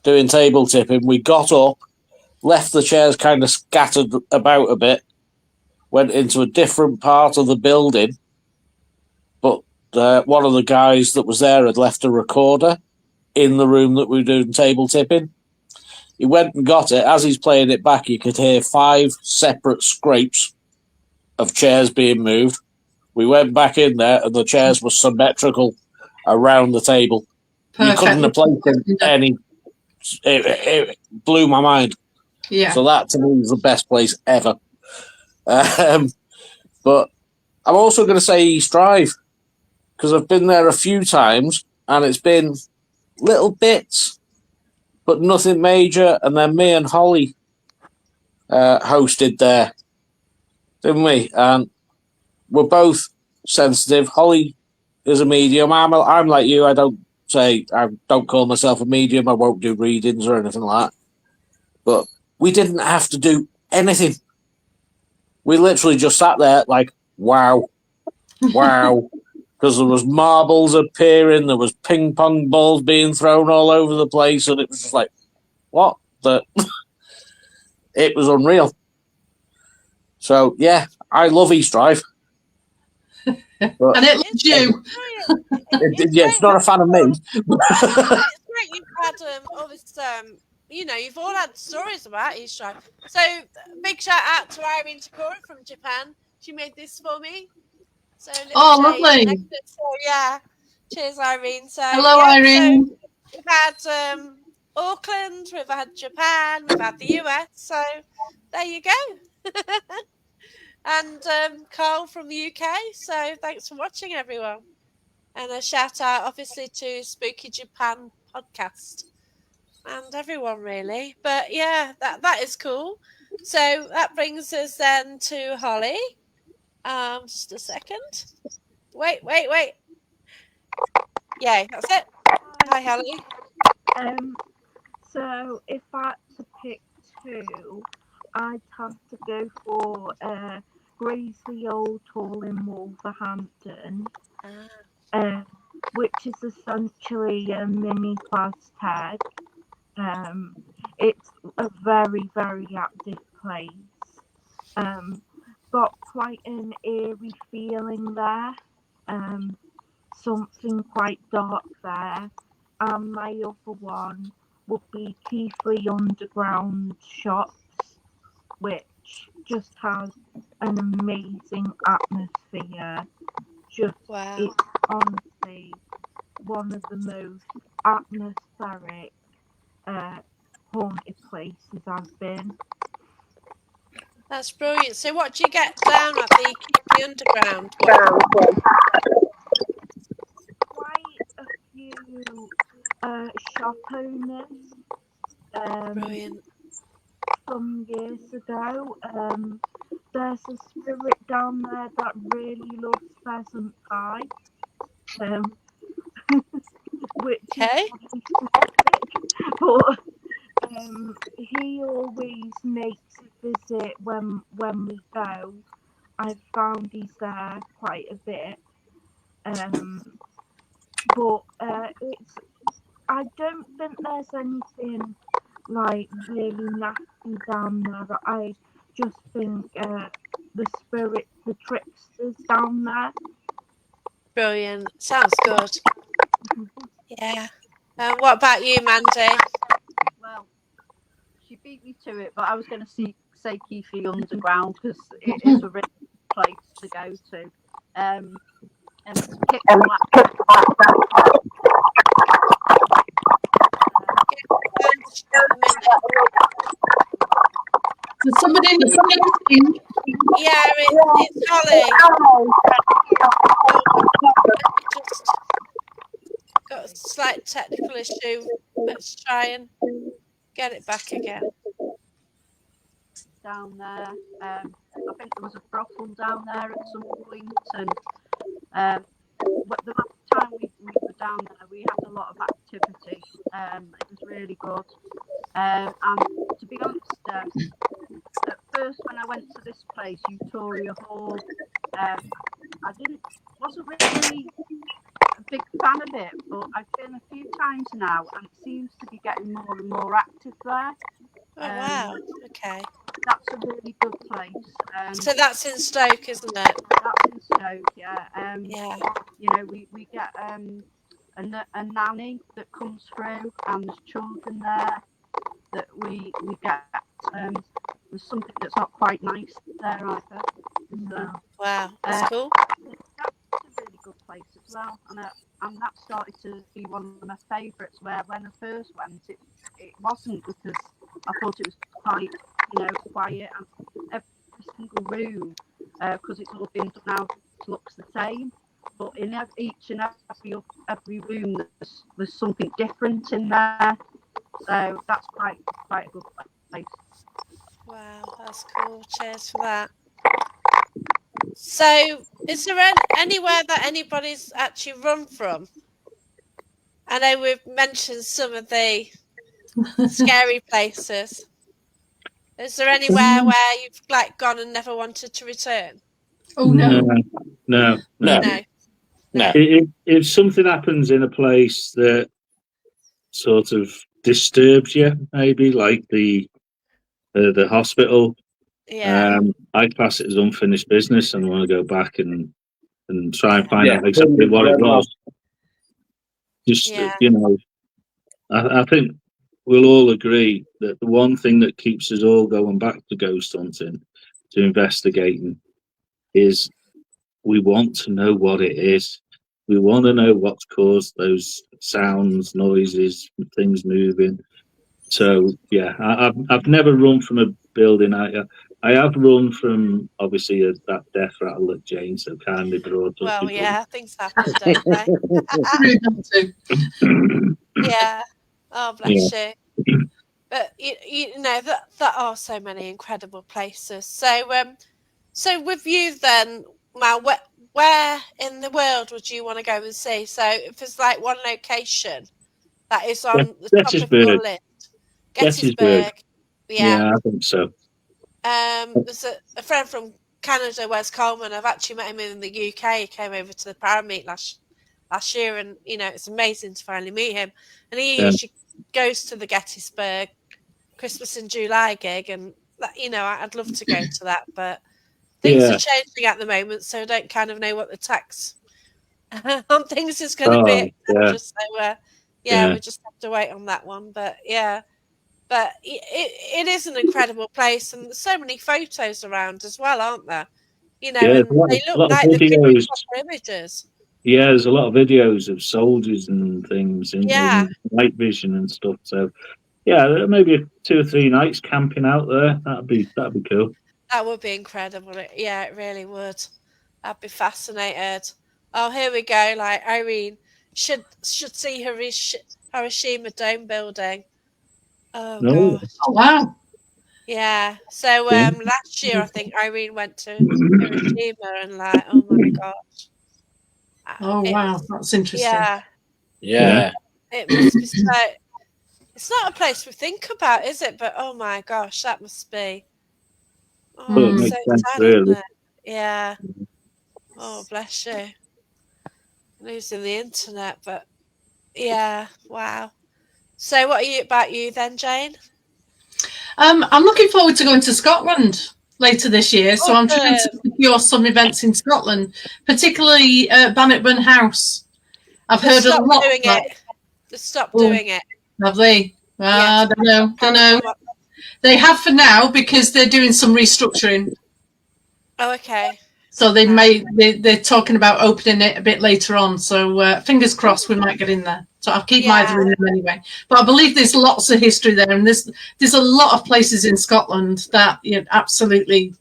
doing table tipping. We got up, left the chairs kind of scattered about a bit, went into a different part of the building, but one of the guys that was there had left a recorder in the room that we were doing table tipping. He went and got it. As he's playing it back, you could hear 5 separate scrapes of chairs being moved. We went back in there, and the chairs were symmetrical around the table. Perfect. You couldn't have placed any. It blew my mind. Yeah. So that, to me, is the best place ever. But I'm also going to say East Drive, because I've been there a few times, and it's been little bits, but nothing major. And then me and Holly hosted there, didn't we? And we're both sensitive. Holly is a medium. I'm like you. I don't call myself a medium. I won't do readings or anything like that. But we didn't have to do anything. We literally just sat there like, wow, because there was marbles appearing, there was ping pong balls being thrown all over the place, and it was just like, what the? It was unreal. So yeah, I love East Drive. And it loves you. It's not a fan of me. It's great you've had all this. You've all had stories about East Drive. So big shout out to Irene Takura from Japan. She made this for me. So lovely. So yeah, cheers, Irene. So hello, Irene. So we've had Auckland, we've had Japan, we've had the US. So there you go. And Carl from the UK. So thanks for watching, everyone. And a shout out, obviously, to Spooky Japan podcast and everyone, really. But yeah, that is cool. So that brings us then to Holly. Just a second. Wait. Yeah, that's it. Hi, Holly. So if I had to pick 2, I'd have to go for Graiseley Old Hall in Wolverhampton, which is essentially a mini Plastag. It's a very, very active place. Got quite an eerie feeling there. Something quite dark there. And my other one would be Keithley Underground Shops, which just has an amazing atmosphere. It's honestly one of the most atmospheric haunted places I've been. That's brilliant. So what do you get down at the Keithley Underground? Quite a few shop owners Brilliant. some years ago. There's a spirit down there that really loves pheasant pie, which Okay. is oddly specific, but he always makes a visit when we go. I've found he's there quite a bit, but it's. I don't think there's anything like really nasty down there. I just think the spirits, the tricksters down there. Brilliant. Sounds good. Yeah. What about you, Mandy? Well, she beat me to it, but I was going to say Keithley Underground because it is a really good place to go to. And it's pitch black. So somebody needs to Yeah, it's Holly. Just got a slight technical issue. Let's try and get it back again. Down there. I think there was a brothel down there at some point, and the last time we were down there, we had a lot of activity. It was really good. And to be honest, at first when I went to this place, Utoria Hall, I wasn't really a big fan of it, but I've been a few times now, and it seems to be getting more and more active there. Oh, wow. Okay. That's a really good place. So that's in Stoke, isn't it? That's in Stoke, yeah. Yeah. You know, we get a nanny that comes through, and there's children there that we get. There's something that's not quite nice there either. So, Wow, that's cool. that's a really good place as well, and that started to be one of my favourites. Where when I first went, it wasn't, because I thought it was quite, quiet, and every single room, because it's all been done out, looks the same. But in each and every room, there's something different in there. So that's quite a good place. Wow, that's cool. Cheers for that. So, is there anywhere that anybody's actually run from? I know we've mentioned some of the scary places. Is there anywhere where you've gone and never wanted to return? Oh no. No. No. If something happens in a place that sort of disturbs you, maybe like the hospital, Yeah. I class it as unfinished business, and I want to go back and try and find Yeah. out exactly what it was. Just Yeah. I think we'll all agree that the one thing that keeps us all going back to ghost hunting, to investigating, is we want to know what it is. We want to know what's caused those sounds, noises, things moving. So yeah, I've never run from a building. I have run from, obviously, that death rattle that Jane so kindly brought up. Well, yeah, things happen, don't they? Really done too. Yeah. Oh, bless you. But you know that are so many incredible places. So with you then, Mal, where in the world would you want to go and see? So if there's like one location that is on the top of your list, Gettysburg. Yeah, I think so. There's a friend from Canada, Wes Coleman. I've actually met him in the UK. He came over to the Parameet last year, and it's amazing to finally meet him. And he usually goes to the Gettysburg Christmas in July gig, and that, I'd love to go to that, but things are changing at the moment, so I don't kind of know what the tax on things is going to be. So we just have to wait on that one. But it is an incredible place, and there's so many photos around as well, aren't there? And they look like the proper images. Yeah, there's a lot of videos of soldiers and things in night vision and stuff. So yeah, maybe 2 or 3 nights camping out there. That'd be cool. That would be incredible. Yeah, it really would. I'd be fascinated. Oh, here we go. Like Irene should see her Hiroshima dome building. Oh No. gosh. Oh wow. Yeah. So Yeah. last year I think Irene went to Hiroshima and like, oh my gosh. Oh It wow, was, that's interesting. yeah. Yeah. It must be so. It's not a place we think about, is it? But oh my gosh, that must be. Well, it Oh, Mm. so makes sense, sad, really. isn't it? Yeah. Oh, bless you. Losing the internet, but yeah, wow. So, what are you about you then, Jane? I'm looking forward to going to Scotland later this year, so I'm trying to Awesome. secure some events in Scotland, particularly Bannockburn House. I've They've heard a stopped lot doing about. it. They've stopped Oh, doing it. have they? Yes. I don't know. Paranormal. They have for now because they're doing some restructuring. Oh, okay. So they're talking about opening it a bit later on. So fingers crossed we might get in there. So I'll keep my eye on them anyway. But I believe there's lots of history there, and there's a lot of places in Scotland that absolutely,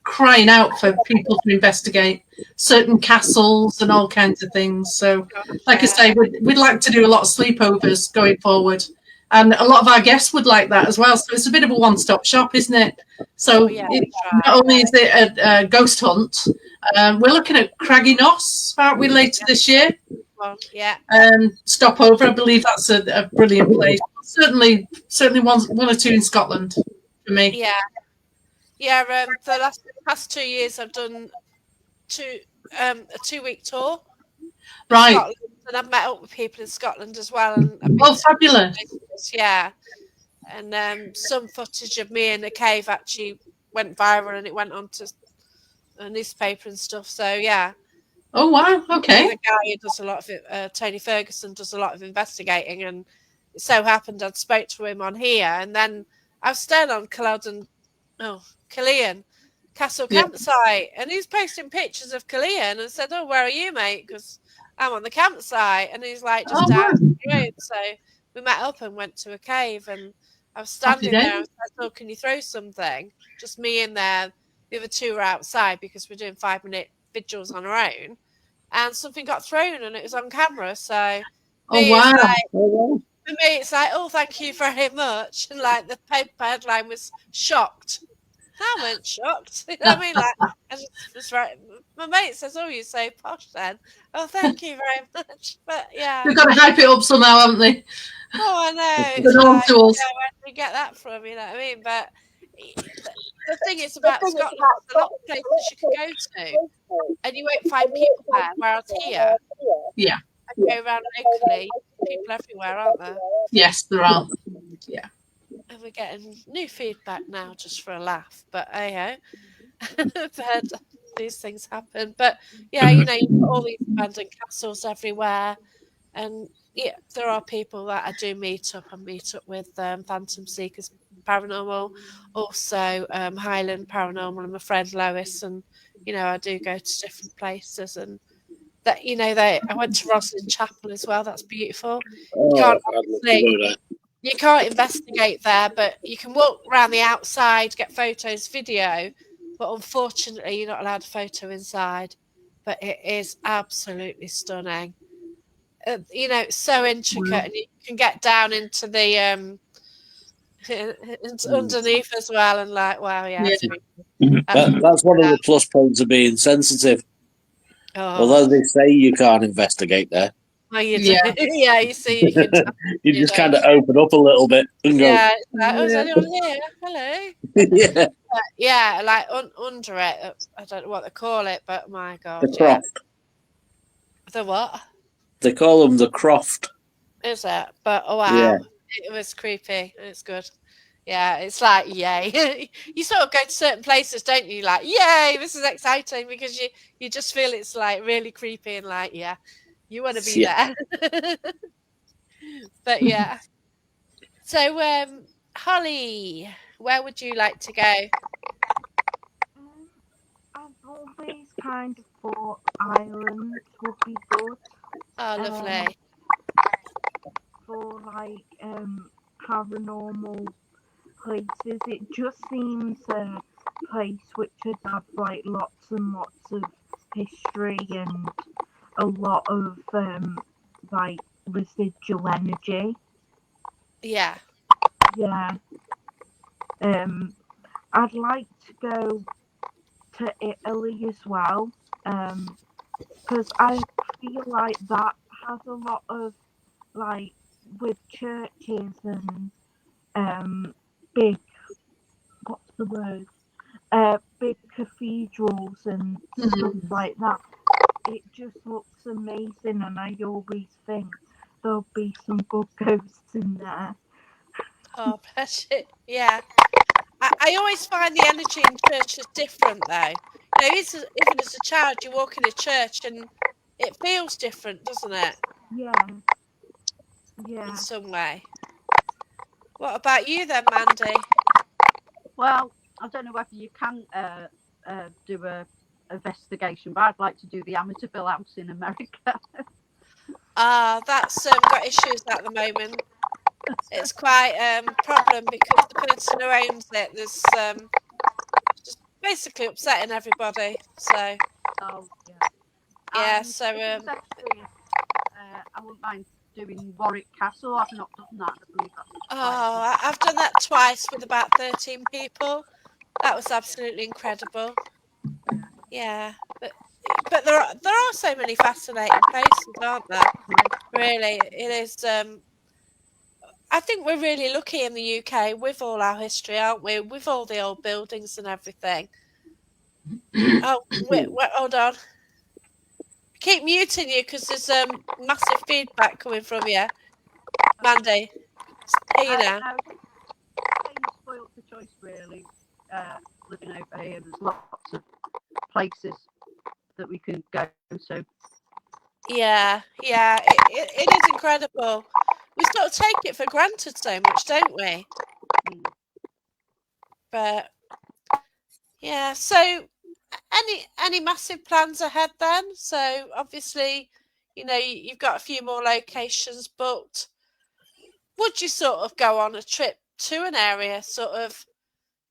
crying out for people to investigate certain castles and all kinds of things. So, like I say, we'd like to do a lot of sleepovers going forward. And a lot of our guests would like that as well. So it's a bit of a one-stop shop, isn't it? So not only is it a ghost hunt, we're looking at Craggy Noss, aren't we, later this year? Well, yeah. Stop over. I believe that's a brilliant place. Certainly one or two in Scotland for me. Yeah. Yeah. The past 2 years, I've done a 2-week tour. Right. Scotland, and I've met up with people in Scotland as well. And I've been Oh, fabulous. Yeah. And some footage of me in a cave actually went viral and it went onto a newspaper and stuff. So, yeah. Oh, wow. Okay. The guy who does a lot of it, Tony Ferguson, does a lot of investigating. And it so happened I'd spoke to him on here. And then I was staying on Killeen Castle campsite. And he's posting pictures of Killeen and said, oh, where are you, mate? Because I'm on the campsite. And he's like, just down the road. So we met up and went to a cave. And I was standing there and said, oh, can you throw something? Just me in there. The other two were outside because we're doing 5-minute vigils on our own. And something got thrown and it was on camera. So for me, it's like, oh, thank you very much. And like the paper headline was shocked. I went shocked. You know what I mean? Like, I just right. My mate says, "Oh, you're so posh." Then, oh, thank you very much. But yeah, they've got to hype it up somehow, haven't they? Oh, I know. It's like, where do you get that from? You know what I mean? But the thing is about Scotland, there's a lot of places you can go to, and you won't find people there. Whereas here, I go around locally, people everywhere, aren't there? Yes, there are. Yeah. And we're getting new feedback now just for a laugh. But but these things happen. But yeah, you've got all these abandoned castles everywhere. And yeah, there are people that I do meet up. I meet up with Phantom Seekers Paranormal, also Highland Paranormal, and my friend Lois. And I do go to different places. And that I went to Roslyn Chapel as well. That's beautiful. You can't investigate there, but you can walk around the outside, get photos, video. But unfortunately, you're not allowed a photo inside. But it is absolutely stunning. It's so intricate, and you can get down into the underneath as well, and like, wow, that's one of the plus points of being sensitive. Although they say you can't investigate there. Oh, you do. Yeah, you see, you can you just kind of open up a little bit and go. Yeah, it's like, oh, is anyone here? Hello. Yeah, like under it. I don't know what they call it, but my God, the croft. The what? They call them the croft. Is it? But oh wow, it was creepy. It's good. Yeah, it's like yay. You sort of go to certain places, don't you? Like, yay, this is exciting because you just feel it's like really creepy and like, yeah, you want to be there. But yeah. So Holly, where would you like to go? I've always kind of thought Ireland would be good. Oh, lovely. For like paranormal places, it just seems a place which would have like lots and lots of history and a lot of like residual energy. Yeah. Yeah. I'd like to go to Italy as well, because I feel like that has a lot of, like, with churches and big, what's the word? Big cathedrals and stuff like that. It just looks amazing, and I always think there'll be some good ghosts in there. Oh, bless you. Yeah. I always find the energy in church is different, though. You know, even as a child, you walk in a church and it feels different, doesn't it? Yeah, yeah. In some way. What about you then, Mandy? Well, I don't know whether you can do a investigation, but I'd like to do the Amityville house in America. That's got issues at the moment. It's quite problem because the person who owns it, there's just basically upsetting everybody. So Oh, yeah. yeah, And so if it's actually, I wouldn't mind doing Warwick Castle. I've not done that. I believe that's I've done that twice with about 13 people. That was absolutely incredible. Yeah, but there are so many fascinating places, aren't there? Really, it is. I think we're really lucky in the UK with all our history, aren't we? With all the old buildings and everything. Oh, wait, hold on. Keep muting you because there's massive feedback coming from you, Mandy. Hear you now. No, spoiled for choice, really. Living over here, there's lots of places that we can go. So Yeah, it is incredible. We sort of take it for granted so much, don't we? But yeah, so any massive plans ahead then? So obviously, you know, you've got a few more locations booked. Would you sort of go on a trip to an area, sort of,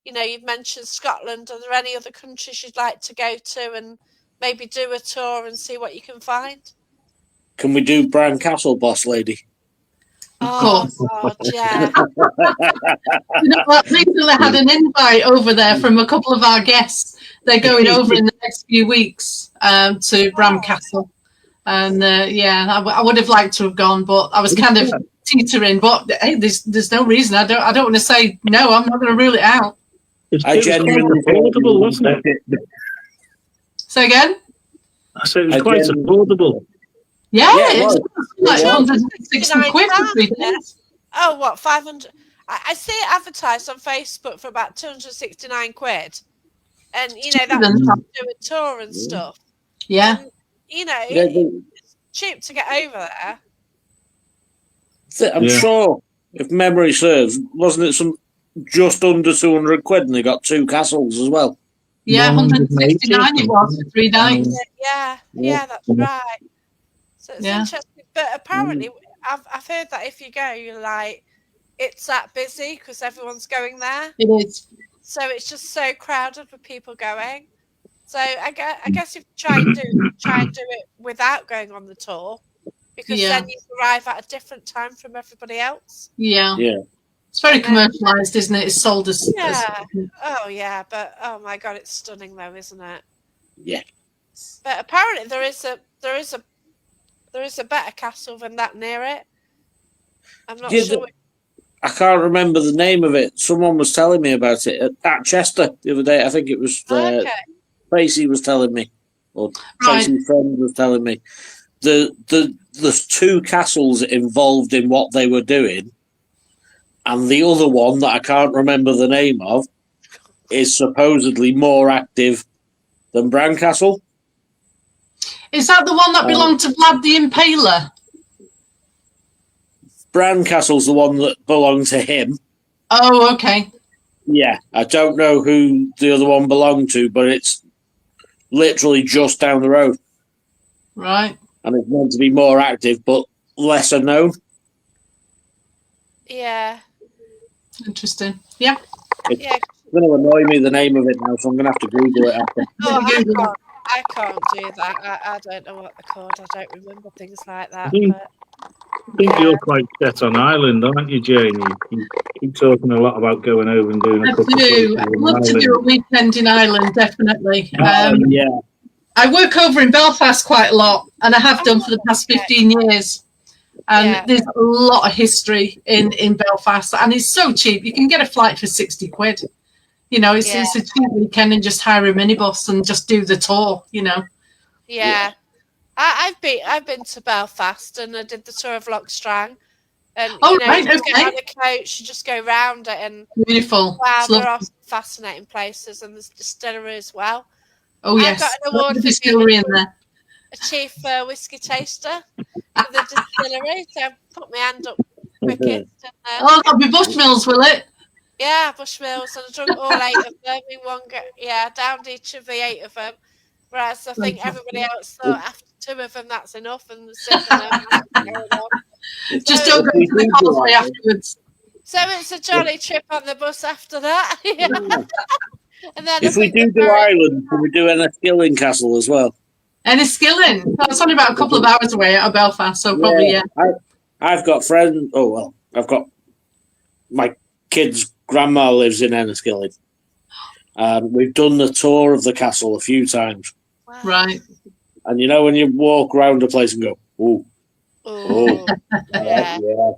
you know, you've mentioned Scotland. Are there any other countries you'd like to go to and maybe do a tour and see what you can find? Can we do Bran Castle, boss lady? Of Oh, course. God, yeah. You know what? Recently had an invite over there from a couple of our guests. They're going over in the next few weeks to Bram Castle. And I would have liked to have gone, but I was kind of teetering. But hey, there's no reason. I don't want to say no. I'm not going to rule it out. It I was quite genuinely affordable, wasn't it? Say again. I said it was quite affordable. Yeah, Yeah, it's like well. 160 quid for 3 days. Oh, what, 500? I see it advertised on Facebook for about 269 quid. And, you know, that was to do a tour and stuff. Yeah. And, you know, Yeah, it's cheap to get over there. I'm sure, if memory serves, wasn't it some just under 200 quid and they got 2 castles as well? Yeah, 169 it was for 3 nights. Yeah, that's right. So it's Yeah. interesting. But apparently, I've heard that if you go, you're like, it's that busy because everyone's going there. It is. So it's just so crowded with people going. So I guess if you try and do it without going on the tour, because then you arrive at a different time from everybody else. Yeah. Yeah. It's very commercialised, isn't it? It's sold as Oh yeah, but oh my God, it's stunning though, isn't it? Yeah. But apparently there is a better castle than that near it. I'm not sure. I can't remember the name of it. Someone was telling me about it at Chester the other day. I think it was Tracy was telling me, or Tracy's friend was telling me. There's 2 castles involved in what they were doing, and the other one that I can't remember the name of is supposedly more active than Bran Castle. Is that the one that belonged to Vlad the Impaler? Bran Castle's the one that belonged to him. Oh, okay. Yeah, I don't know who the other one belonged to, but it's literally just down the road. Right. And it's meant to be more active, but lesser known. Yeah. Interesting. Yeah. It's going to annoy me, the name of it now, so I'm going to have to Google it after. Oh, I can't do that. I don't know what they're called. I don't remember things like that. But I think you're quite set on Ireland, aren't you, Jane? You keep talking a lot about going over and doing a I couple of do. places I'd in love to do a Ireland. weekend in Ireland, definitely. Yeah. I work over in Belfast quite a lot, and I have done for the past 15 years. And Yeah. there's a lot of history in Belfast, and it's so cheap. You can get a flight for 60 quid. You know, it's a cheap weekend and just hire a minibus and just do the tour, you know. Yeah. I've been to Belfast and I did the tour of Lochstrang. And Oh, you know, right, you just get okay. on a coach, you just go round it, and Beautiful. wow, It's there lovely. are some fascinating places, and there's distillery as well. Oh, I got yes. an award The for being distillery in there. a chief whiskey taster for the distillery, so I put my hand up quickest. And, Oh, that'll be Bushmills, will it? yeah, Bushmills, and I drunk all 8 of them in one go. Yeah, downed each of the 8 of them. Whereas I think everybody else thought after 2 of them that's enough, and sipping them. Just So don't go to the causeway afterwards. So it's a jolly trip on the bus after that. Yeah. And then If I we think do Ireland, can we do Enniskillen Castle as well? Enniskillen. That's only about a couple of hours away out of Belfast, so probably, yeah. I've got friends. Oh, well, I've got my kid's grandma lives in Enniskillen. We've done the tour of the castle a few times. wow. Right. And you know, when you walk around the place and go, ooh, Ooh, yeah. yeah.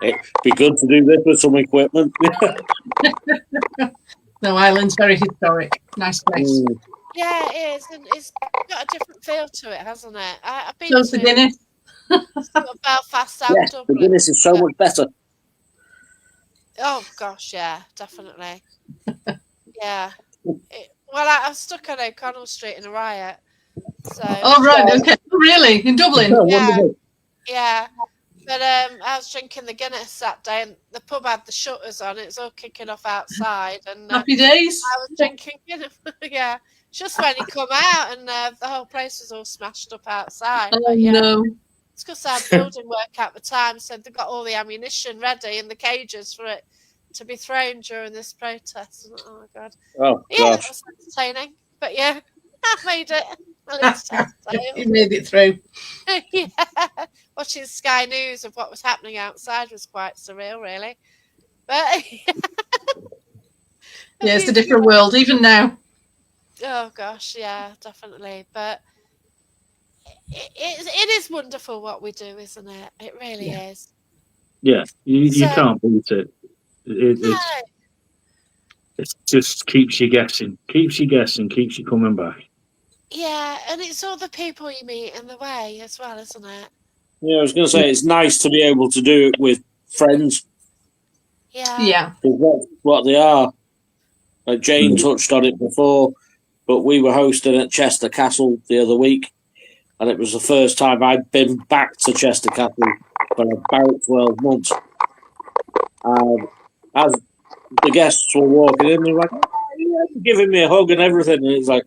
It'd be good to do this with some equipment. No, Ireland's very historic. Nice place. Yeah, it is, and it's got a different feel to it, hasn't it? I've been So's the to Guinness. sort of Belfast, South Yes, the Dublin. Guinness is so much better. Oh gosh, yeah, definitely. Yeah. I was stuck on O'Connell Street in a riot. So Oh, right, okay. Oh, really? In Dublin? yeah, yeah. But I was drinking the Guinness that day, and the pub had the shutters on. It was all kicking off outside, and Happy days. I was drinking Guinness. Yeah, just when he come out, and the whole place was all smashed up outside. Oh, But yeah, no. it's because our building work at the time said they got all the ammunition ready in the cages for it to be thrown during this protest. And, oh my god! Oh, Yeah, it gosh. was entertaining. But yeah, I made it. At least I You made it through. yeah, watching Sky News of what was happening outside was quite surreal, really. But Yeah, it's a different world, even now. oh gosh, yeah, definitely. But it is wonderful what we do, isn't it? It really is. Yeah, you So- can't beat it. No, It just keeps you guessing, keeps you coming back. yeah, and it's all the people you meet in the way as well, isn't it? Yeah, I was going to say, it's nice to be able to do it with friends. Yeah. Yeah. Because that's what they are. Like Jane touched on it before, but we were hosting at Chester Castle the other week, and it was the first time I'd been back to Chester Castle for about 12 months. As the guests were walking in, they were like, oh, yeah, giving me a hug and everything, and it's like,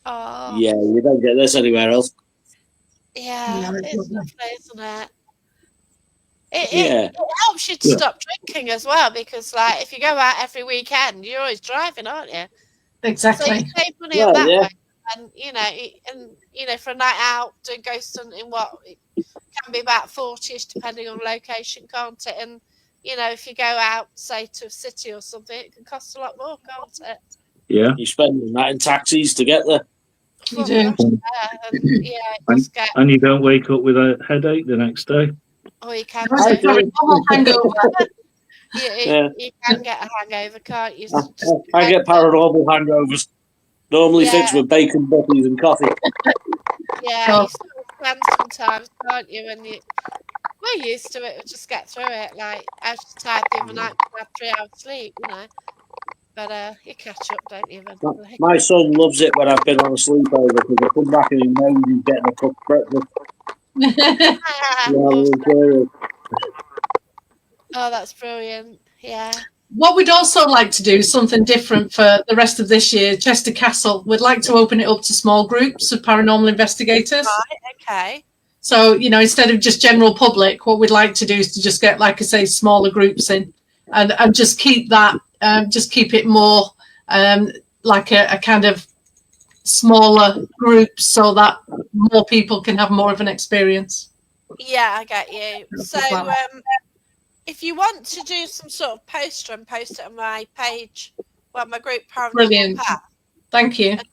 Oh, yeah, you don't get this anywhere else. yeah, No, it's it's lovely. lovely, isn't it? It Yeah. helps you to stop drinking as well, because like if you go out every weekend, you're always driving, aren't you? So Exactly. you save money Well, on that yeah. way, and for a night out doing ghost hunting, what it can be about 40ish depending on location, can't it? And if you go out, say to a city or something, it can cost a lot more, can't it? Yeah, You spend that in taxis to get there. You do. Gosh, yeah, and yeah, it does get. and you don't wake up with a headache the next day. Or you can I do. do. Hangover. Yeah. You can get a hangover, can't you? I get paranormal hangovers. Normally fixed with bacon, butties, and coffee. Yeah, Oh. you sort of plan sometimes, can't you? And we're used to it. We just get through it. Like I was just tired the other night because I had 3 hours sleep, But you catch up, don't you? Eventually. My son loves it when I've been on a sleepover because I come back and he knows he's getting a cooked breakfast. Oh, that's brilliant. Yeah. What we'd also like to do, something different for the rest of this year, Chester Castle, we'd like to open it up to small groups of paranormal investigators. Right. Okay. So, instead of just general public, what we'd like to do is to just get, like I say, smaller groups in and just keep that, just keep it more like a kind of smaller group so that more people can have more of an experience. Yeah, I get you. So, if you want to do some sort of poster and post it on my page, well, my group Paranormal Brilliant. Path, Thank you. and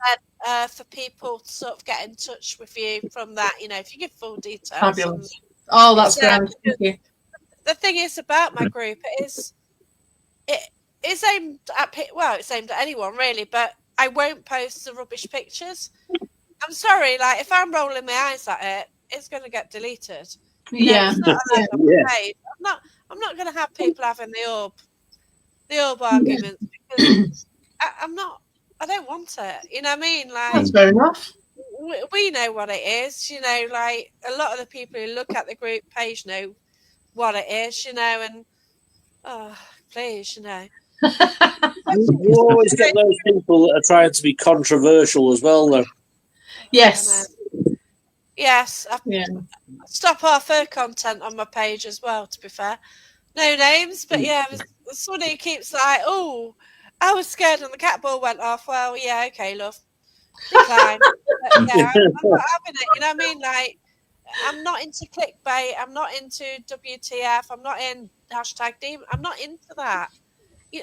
then for people to sort of get in touch with you from that, if you give full details. Fabulous. Oh, that's It's, grand. Thank you. The thing is about my group it is aimed at it's aimed at anyone really, but I won't post the rubbish pictures. I'm sorry, like if I'm rolling my eyes at it, it's going to get deleted. Yeah. It's not allowed on Yeah. my page. I'm not going to have people having the orb arguments because I don't want it. You know what I mean? Like That's fair enough. we know what it is. Like a lot of the people who look at the group page know what it is. And please, You always get those people that are trying to be controversial as well, though. Yes. Yes, Yeah. stop half her content on my page as well, to be fair. No names, but yeah, there's somebody who keeps like, oh, I was scared when the cat ball went off. Well, yeah, okay, love. Decline. But yeah, I'm not having it, you know what I mean? Like, I'm not into clickbait. I'm not into WTF. I'm not in #demon. I'm not into that.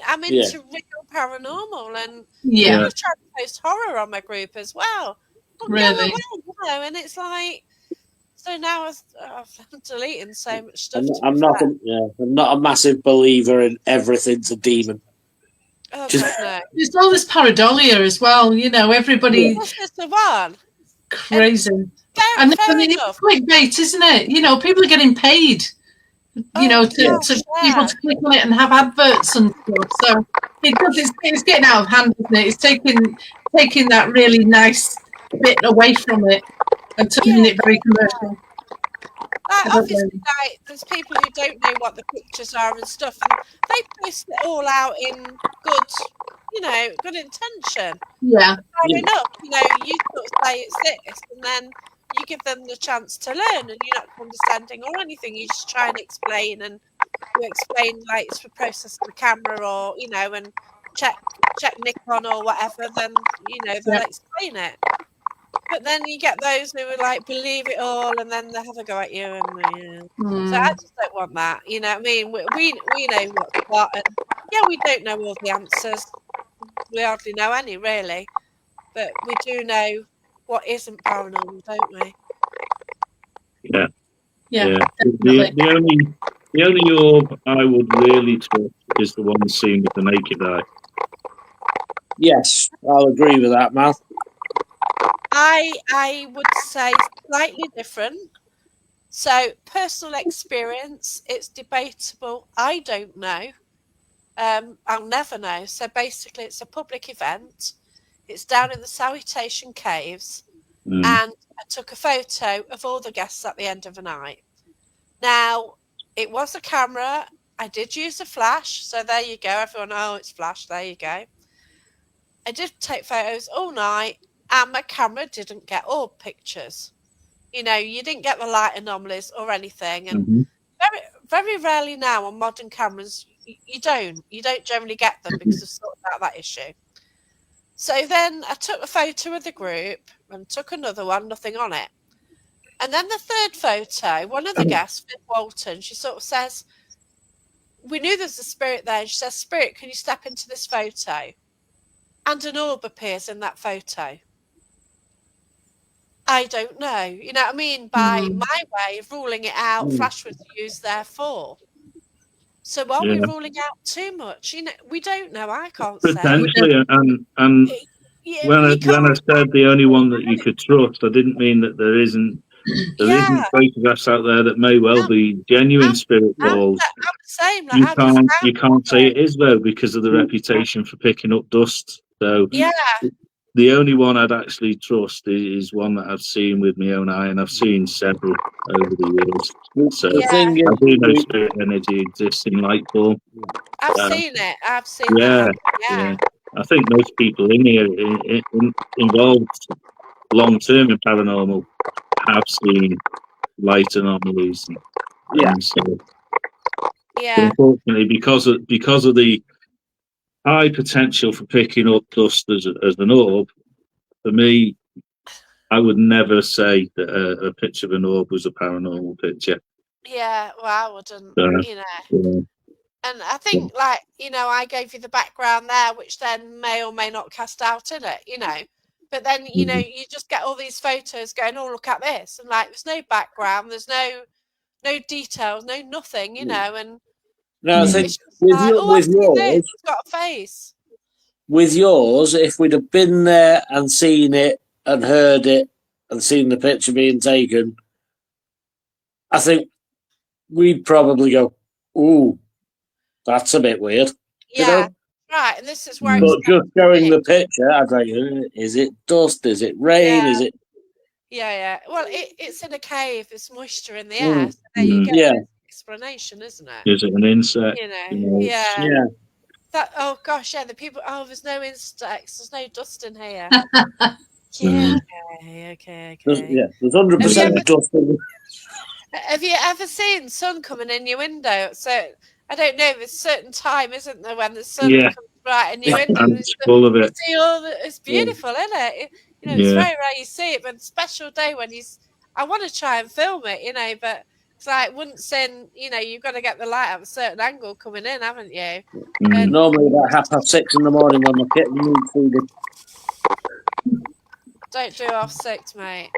I'm into real paranormal, and Yeah. people try to post horror on my group as well. But Really? go away, and it's like, so now I'm deleting so much stuff. I'm not a massive believer in everything's a demon. Oh, Just- God, no. There's all this pareidolia as well. Everybody That's just the one. crazy. Fair And it's enough. clickbait, isn't it? People are getting paid. To people to click on it and have adverts and stuff. So it's getting out of hand, isn't it? It's taking that really nice bit away from it and turning it very commercial. Obviously, like, there's people who don't know what the pictures are and stuff, and they post it all out in good intention. Yeah. Fair enough. You sort of say it's this, and then you give them the chance to learn, and you're not condescending or anything. You just try and explain, and you explain like it's for processing the camera, or and check Nikon or whatever. Then they'll explain it. But then you get those who are like believe it all, and then they have a go at you, and so I just don't want that. You know what I mean? We know what's what, and we don't know all the answers. We hardly know any really, but we do know what isn't paranormal, don't we? Yeah. Yeah. The only orb I would really trust is the one seen with the naked eye. Yes, I'll agree with that, man. I would say slightly different. So personal experience, it's debatable. I don't know. I'll never know. So basically, it's a public event. It's down in the Salutation Caves, and I took a photo of all the guests at the end of the night. Now, it was a camera. I did use a flash, so there you go. Everyone, it's flash. There you go. I did take photos all night, and my camera didn't get orb pictures. You didn't get the light anomalies or anything, and very, very rarely now on modern cameras, you don't generally get them because of sorting out that issue. So then I took a photo of the group and took another one, nothing on it. And then the third photo, one of the guests, Viv Walton, she sort of says, we knew there's a spirit there, and she says, Spirit, can you step into this photo? And an orb appears in that photo. I don't know. You know what I mean? By my way of ruling it out, flash was used therefore. So are we ruling out too much? We don't know. I can't say. Potentially, and when I said the only one that you could trust, I didn't mean that there isn't photographs out there that may well be genuine spirit balls. I'm the same. You can't say it is though because of the reputation for picking up dust. So the only one I'd actually trust is one that I've seen with my own eye, and I've seen several over the years. So I do know spirit energy exists in light form. I've seen it. I've seen that. Yeah. I think most people in here involved long term in paranormal have seen light anomalies. So, unfortunately, because of the high potential for picking up dust as an orb, for me, I would never say that a picture of an orb was a paranormal picture. Yeah, well, I wouldn't, So, you know. yeah. And I think, like, you know, I gave you the background there, which then may or may not cast out in it, you know. But then, you know, you just get all these photos going, oh, look at this. And, like, there's no background, there's no details, no nothing, you know. And No, I think it's just like, oh, I've seen this. It's got a face. with yours, if we'd have been there and seen it and heard it and seen the picture being taken, I think we'd probably go, ooh, that's a bit weird. Yeah, You know? right. And this is where But it's just showing the picture, I'd like, is it dust? Is it rain? Is it? Yeah. Well, it's in a cave. There's moisture in the air. So there Mm. you get the explanation, isn't it? Is it an insect? You know, You know, yeah. That, oh gosh, yeah. The people. Oh, there's no insects. There's no dust in here. Yeah. Okay. There's 100% dust in it. Have you ever seen sun coming in your window? So I don't know. There's a certain time, isn't there, when the sun comes right in your window? And it's full of it. You see it's beautiful, isn't it? You know, it's very rare you see it, but special day when I want to try and film it, you know, but it's like once in, you know, you've got to get the light at a certain angle coming in, haven't you? And normally about 6:30 in the morning when my kitten needs feeding. don't do 6:30, mate.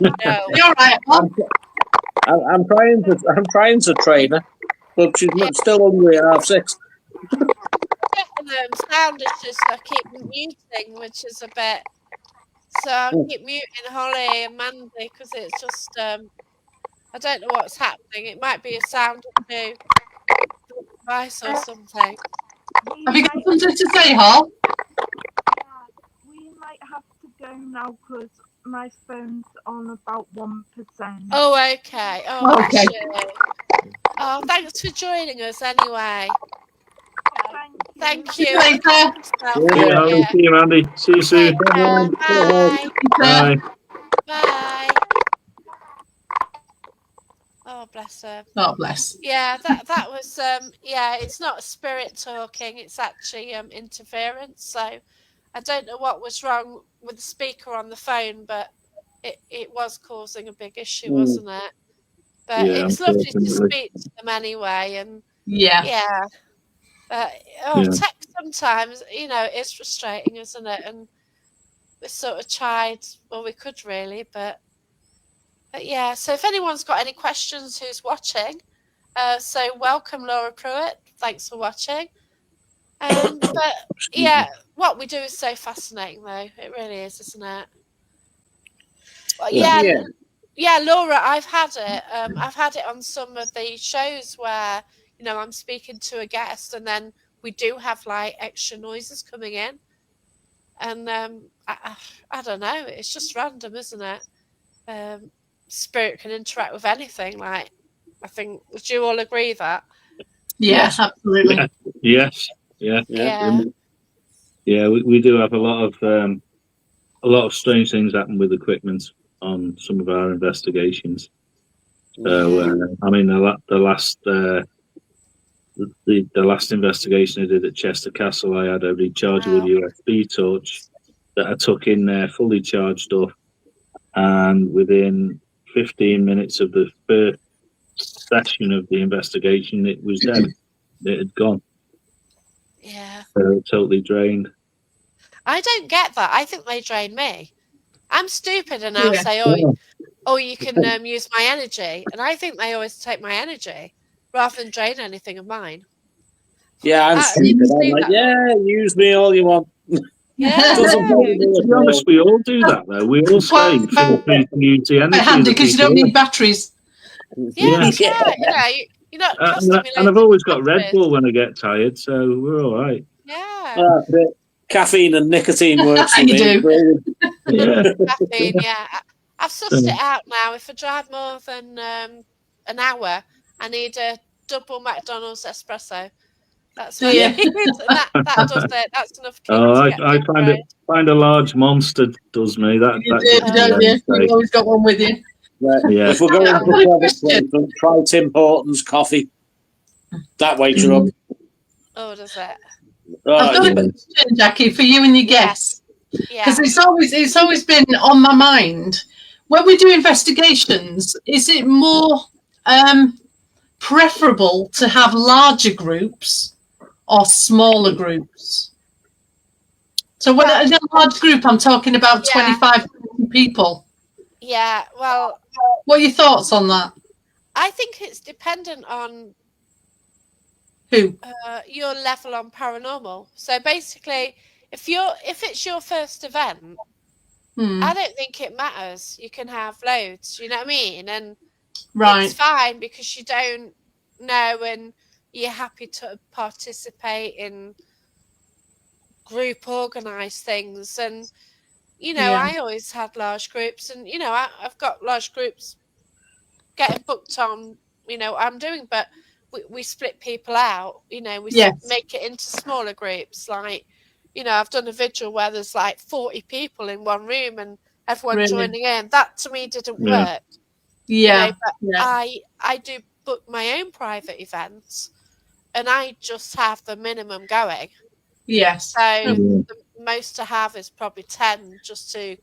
No. You're right, Mum. I'm trying to train her, but she's still hungry at 6:30. Sound is just I keep muting, which is a bit. So I'll keep muting Holly and Mandy because it's just I don't know what's happening. It might be a sound of new device or something. Have you got something to say, Hall? Yeah, we might have to go now because my phone's on about 1%. Oh, okay. Oh, Okay. Oh, thanks for joining us anyway. Thank you. See you later. See you, Andy. See you soon. Bye. Bye. Bye. Oh, bless her. God bless. Yeah, that was it's not spirit talking, it's actually interference. So I don't know what was wrong with the speaker on the phone, but it was causing a big issue, wasn't it? But it's lovely to speak to them anyway, and tech sometimes, you know, it's frustrating, isn't it? And we sort of tried, well, we could really, but yeah. So if anyone's got any questions who's watching, so welcome, Laura Pruitt. Thanks for watching. But yeah, what we do is so fascinating, though. It really is, isn't it? Well, yeah, Laura, I've had it. I've had it on some of the shows where, you know, I'm speaking to a guest and then we do have like extra noises coming in. And I don't know, it's just random, isn't it? Spirit can interact with anything. Like, I think, would you all agree that? Yes, absolutely. Yes. Yeah. We do have a lot of strange things happen with equipment on some of our investigations. So I mean, the last investigation I did at Chester Castle, I had a rechargeable USB torch that I took in there fully charged up, and within 15 minutes of the first session of the investigation, it was dead. It had gone. Yeah. Totally drained. I don't get that. I think they drain me. I'm stupid and I'll say, oh, you can use my energy. And I think they always take my energy rather than drain anything of mine. Yeah, I'm stupid. I'm like, use me all you want. Yeah. To be honest, we all do that, though. We all say, feel free to use the energy. Handy because you don't need batteries. Yeah. You're not and I've always got Red Bull when I get tired, so we're all right. Yeah. Caffeine and nicotine works for me. You do. Caffeine, yeah. I've sussed it out now. If I drive more than an hour, I need a double McDonald's espresso. That's what I need. That does it. That's enough. I find a large monster does me. That don't you? You've always got one with you. Right. Yeah. If we're going to try Tim Hortons coffee. That wakes her up. Oh, does it? I've got a question, Jackie, for you and your guests. Yeah. Because it's always been on my mind. When we do investigations, is it more preferable to have larger groups or smaller groups? So when in a large group, I'm talking about 25 people. Yeah, well, What are your thoughts on that? I think it's dependent on Who? your level on paranormal. So basically, if it's your first event, I don't think it matters. You can have loads, you know what I mean? And Right. it's fine because you don't know and you're happy to participate in group organised things. And, you know, Yeah. I always had large groups and, you know, I've got large groups getting booked on, you know, what I'm doing, but we split people out, you know, we Yes. make it into smaller groups. Like, you know, I've done a vigil where there's like 40 people in one room and everyone Really? joining in. That to me didn't Yeah. work. Yeah. You know, but Yeah. I do book my own private events and I just have the minimum going. Yes. So Mhm. the most to have is probably 10 just to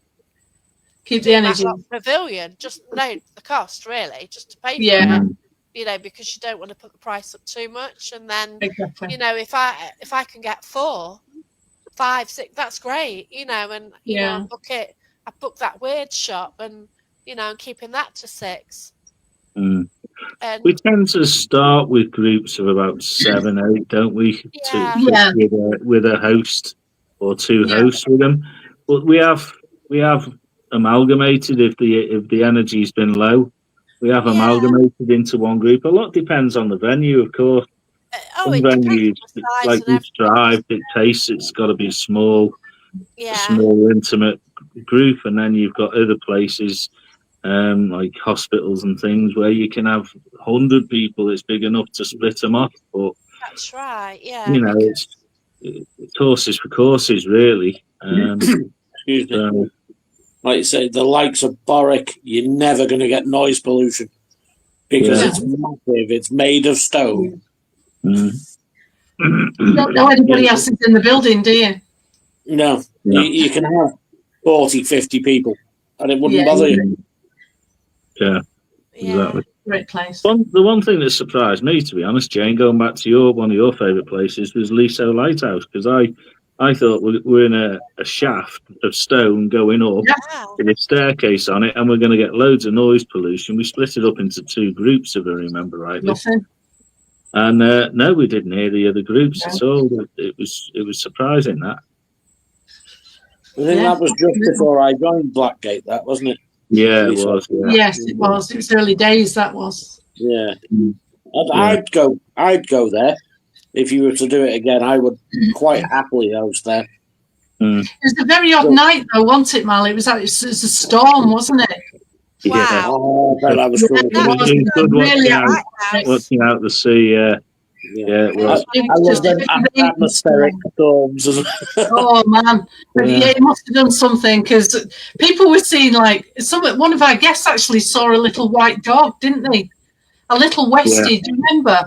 Keep do the my energy. pavilion. Just no the cost really, just to pay for Yeah. it. You know, because you don't want to put the price up too much. And then, Exactly. you know, if I can get 4, 5, 6, that's great. You know, and you know, I book that weird shop, and you know, I'm keeping that to 6. Mm. And We tend to start with groups of about 7, 8, don't we? yeah, Yeah. With a host or 2 Yeah. hosts with them. But we have amalgamated if the energy's been low. We have yeah. amalgamated into one group. A lot depends on the venue, of course. Oh, Some it depends on venues, the size like and this drive dictates, it's got to be a small, yeah, intimate group, and then you've got other places like hospitals and things where you can have 100 people. It's big enough to split them up, but that's right. Yeah, you know, it's horses for courses, really. Excuse me. So, Like you say, the likes of Borwick, you're never going to get noise pollution because Yeah. it's massive. It's made of stone. mm. You don't know anybody else is in the building, do you? No, Yeah. you can have 40, 50 people, and it wouldn't Yeah. bother you. Yeah, yeah. exactly. Great place. The one thing that surprised me, to be honest, Jane, going back to one of your favourite places, was Liso Lighthouse, because I thought we're in a shaft of stone going up Wow. with a staircase on it, and we're going to get loads of noise pollution. We split it up into 2 groups, if I remember rightly. Nothing. And no, we didn't hear the other groups at all. It was surprising that. I think Yeah. that was just before I joined Blackgate, that wasn't it? Yeah, it was. Yeah. Yes, it was. It was early days. That was. Yeah. Mm. I'd go there if you were to do it again. I would quite happily host there. It was a very odd night, though, wasn't it, Mal? It was a storm, wasn't it? Yeah. Wow. Oh, I bet that was Yeah, cool. it was It was good really watching out the sea. Yeah, it was. It I was love them atmospheric storms as well. Oh man, but Yeah. yeah, it must have done something because people were seeing like one of our guests actually saw a little white dog, didn't they? A little Westie, do you remember?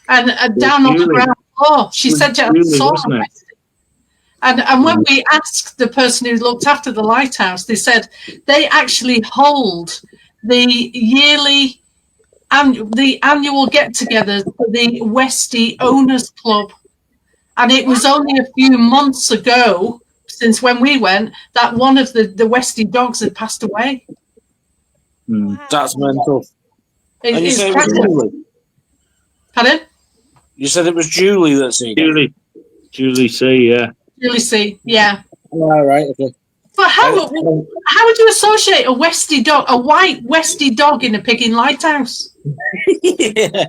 And down on the Julie. ground floor, she It was said she Julie, saw a wasn't it? Westie. And when we asked the person who looked after the lighthouse, they said they actually hold the yearly the annual get-together for the Westie Owners Club. And it was only a few months ago, since when we went, that one of the Westie dogs had passed away. Mm. Wow. That's mental. And you It's said it was incredible. Julie. Pardon? You said it was Julie that seen it. Julie C. Yeah. Really see, yeah. All right, okay. But how would you associate a Westie dog, a white Westie dog in a Piggin lighthouse? Yeah.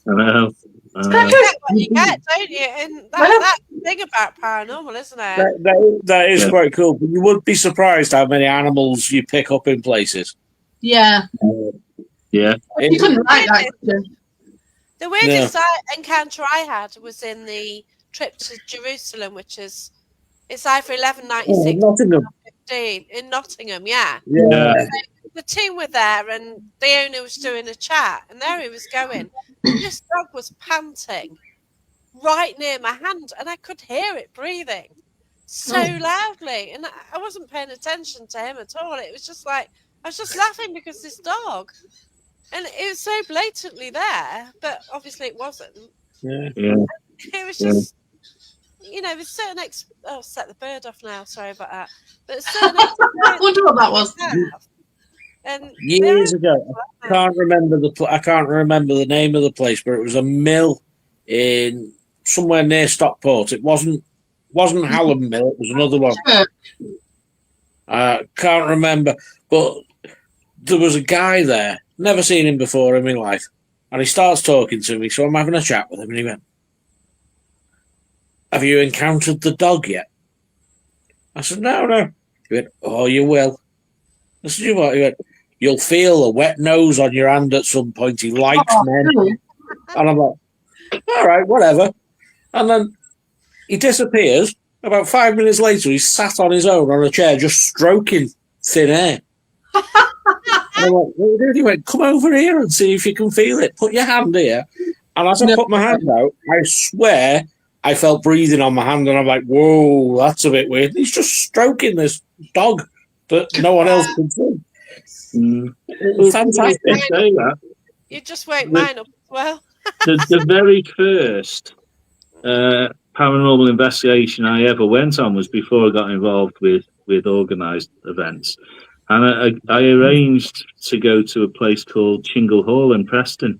I know. You get what you get, don't you? And that's the thing about paranormal, isn't it? That is Yeah. quite cool. But you would be surprised how many animals you pick up in places. Yeah. Yeah. You couldn't write that, could you? The weirdest encounter I had was in the trip to Jerusalem, which is it's either 1196 Nottingham. or 15 in Nottingham. Yeah, Yeah. the team were there, and the owner was doing a chat, and there he was going. And this dog was panting right near my hand, and I could hear it breathing. so loudly, and I wasn't paying attention to him at all. It was just like I was just laughing because this dog, and it was so blatantly there, but obviously it wasn't. Yeah. It was just, there's certain set the bird off now. Sorry about that, but there's certain I wonder what that was. And years ago, I can't remember the name of the place, but it was a mill in somewhere near Stockport. It wasn't Hallam Mill. It was another one. Can't remember, but there was a guy there. Never seen him before in my life, and he starts talking to me. So I'm having a chat with him, and he went, "Have you encountered the dog yet?" I said, "No." He went, "Oh, you will." I said, "You what?" He went, "You'll feel a wet nose on your hand at some point. He likes men." Really? And I'm like, "All right, whatever." And then he disappears. About 5 minutes later, he's sat on his own on a chair, just stroking thin air. And I'm like, "What are you doing?" He went, "Come over here and see if you can feel it. Put your hand here." And as I put my hand out, I swear I felt breathing on my hand, and I'm like, "Whoa, that's a bit weird." He's just stroking this dog that no one else can see. It was fantastic. You just wake mine up as well. The very first paranormal investigation I ever went on was before I got involved with organised events, and I arranged to go to a place called Chingle Hall in Preston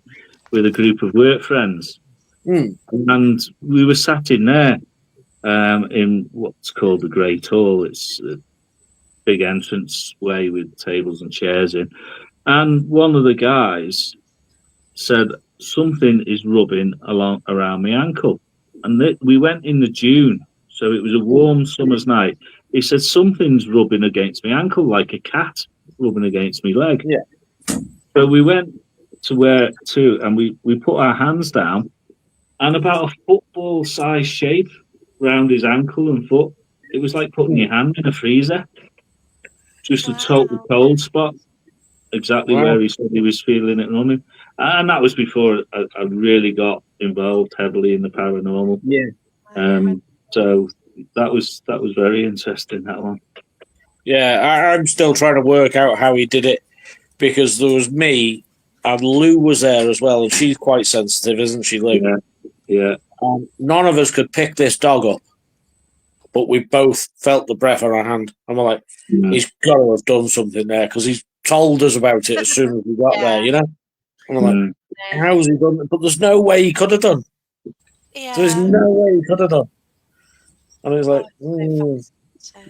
with a group of work friends, and we were sat in there in what's called the Great Hall. It's a big entrance way with tables and chairs in, and one of the guys said something is rubbing around my ankle, and we went in the June, so it was a warm summer's night. He said something's rubbing against my ankle, like a cat rubbing against my leg. Yeah. So we went and we put our hands down, and about a football-sized shape round his ankle and foot. It was like putting your hand in a freezer. Just a total cold spot, exactly where he said he was feeling it running. And that was before I really got involved heavily in the paranormal. Yeah. So that was very interesting, that one. Yeah, I'm still trying to work out how he did it, because there was me and Lou was there as well, and she's quite sensitive, isn't she, Lou? Yeah. None of us could pick this dog up, but we both felt the breath on our hand. And we're like, he's got to have done something there, because he's told us about it as soon as we got there, you know? And I'm like, how's he done it? But there's no way he could have done. Yeah. There's no way he could have done. And he's like,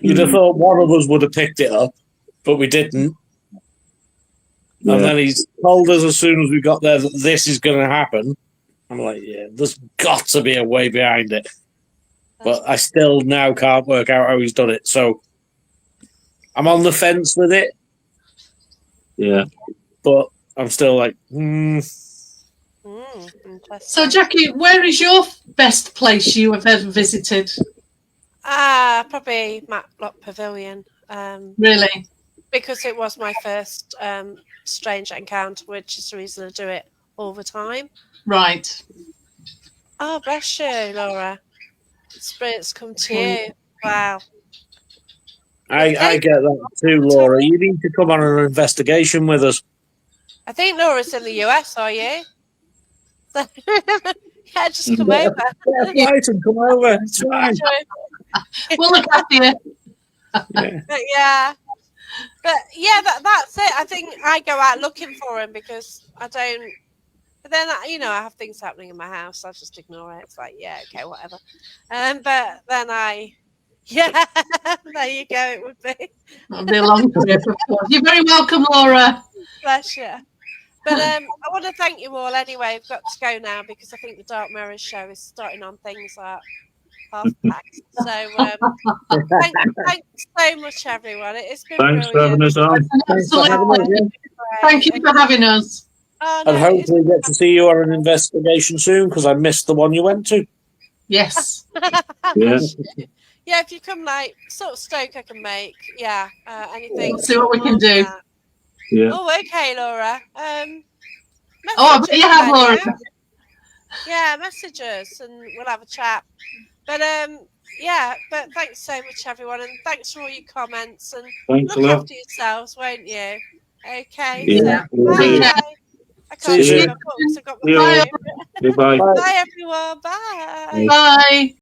you'd have thought one of us would have picked it up, but we didn't. Yeah. And then he's told us as soon as we got there that this is going to happen. I'm like, yeah, there's got to be a way behind it. But I still now can't work out how he's done it. So I'm on the fence with it. Yeah. But I'm still like, So, Jackie, where is your best place you have ever visited? Probably Matlock Pavilion. Really? Because it was my first strange encounter, which is the reason I do it all the time. Right. Oh, bless you, Laura. Spirits come to you. Wow. I get that too, Laura. You need to come on an investigation with us. I think Laura's in the US, are you? Yeah, just come over. Yeah, flight and come over. It's fine. We'll look after you. Yeah. But yeah, that's it. I think I go out looking for him because I don't. But then I have things happening in my house. I just ignore it. It's like, yeah, okay, whatever. But then yeah, there you go. It would be. That'll be a long trip, of course. You're very welcome, Laura. Bless you. But I want to thank you all anyway. I've got to go now because I think the Dark Mirrors show is starting on things like half past. So thanks so much, everyone. It's been Thanks brilliant. for having us on. Thank you for having us. Oh, no, And hopefully get to see you on an investigation soon, because I missed the one you went to. Yes. Yeah. Yeah, if you come like sort of Stoke I can make. Yeah, anything. We'll see what we can do. Yeah. Oh, okay, Laura. I bet you have, Laura. Yeah, message us and we'll have a chat. But yeah, but thanks so much, everyone, and thanks for all your comments. And Thanks a look lot. after yourselves, won't you? Okay, Yeah, so will Take do. care. bye. I See you can't see soon. my books. I've got my See you all. Bye. phone. Goodbye. Bye. Bye, everyone. Bye. Bye.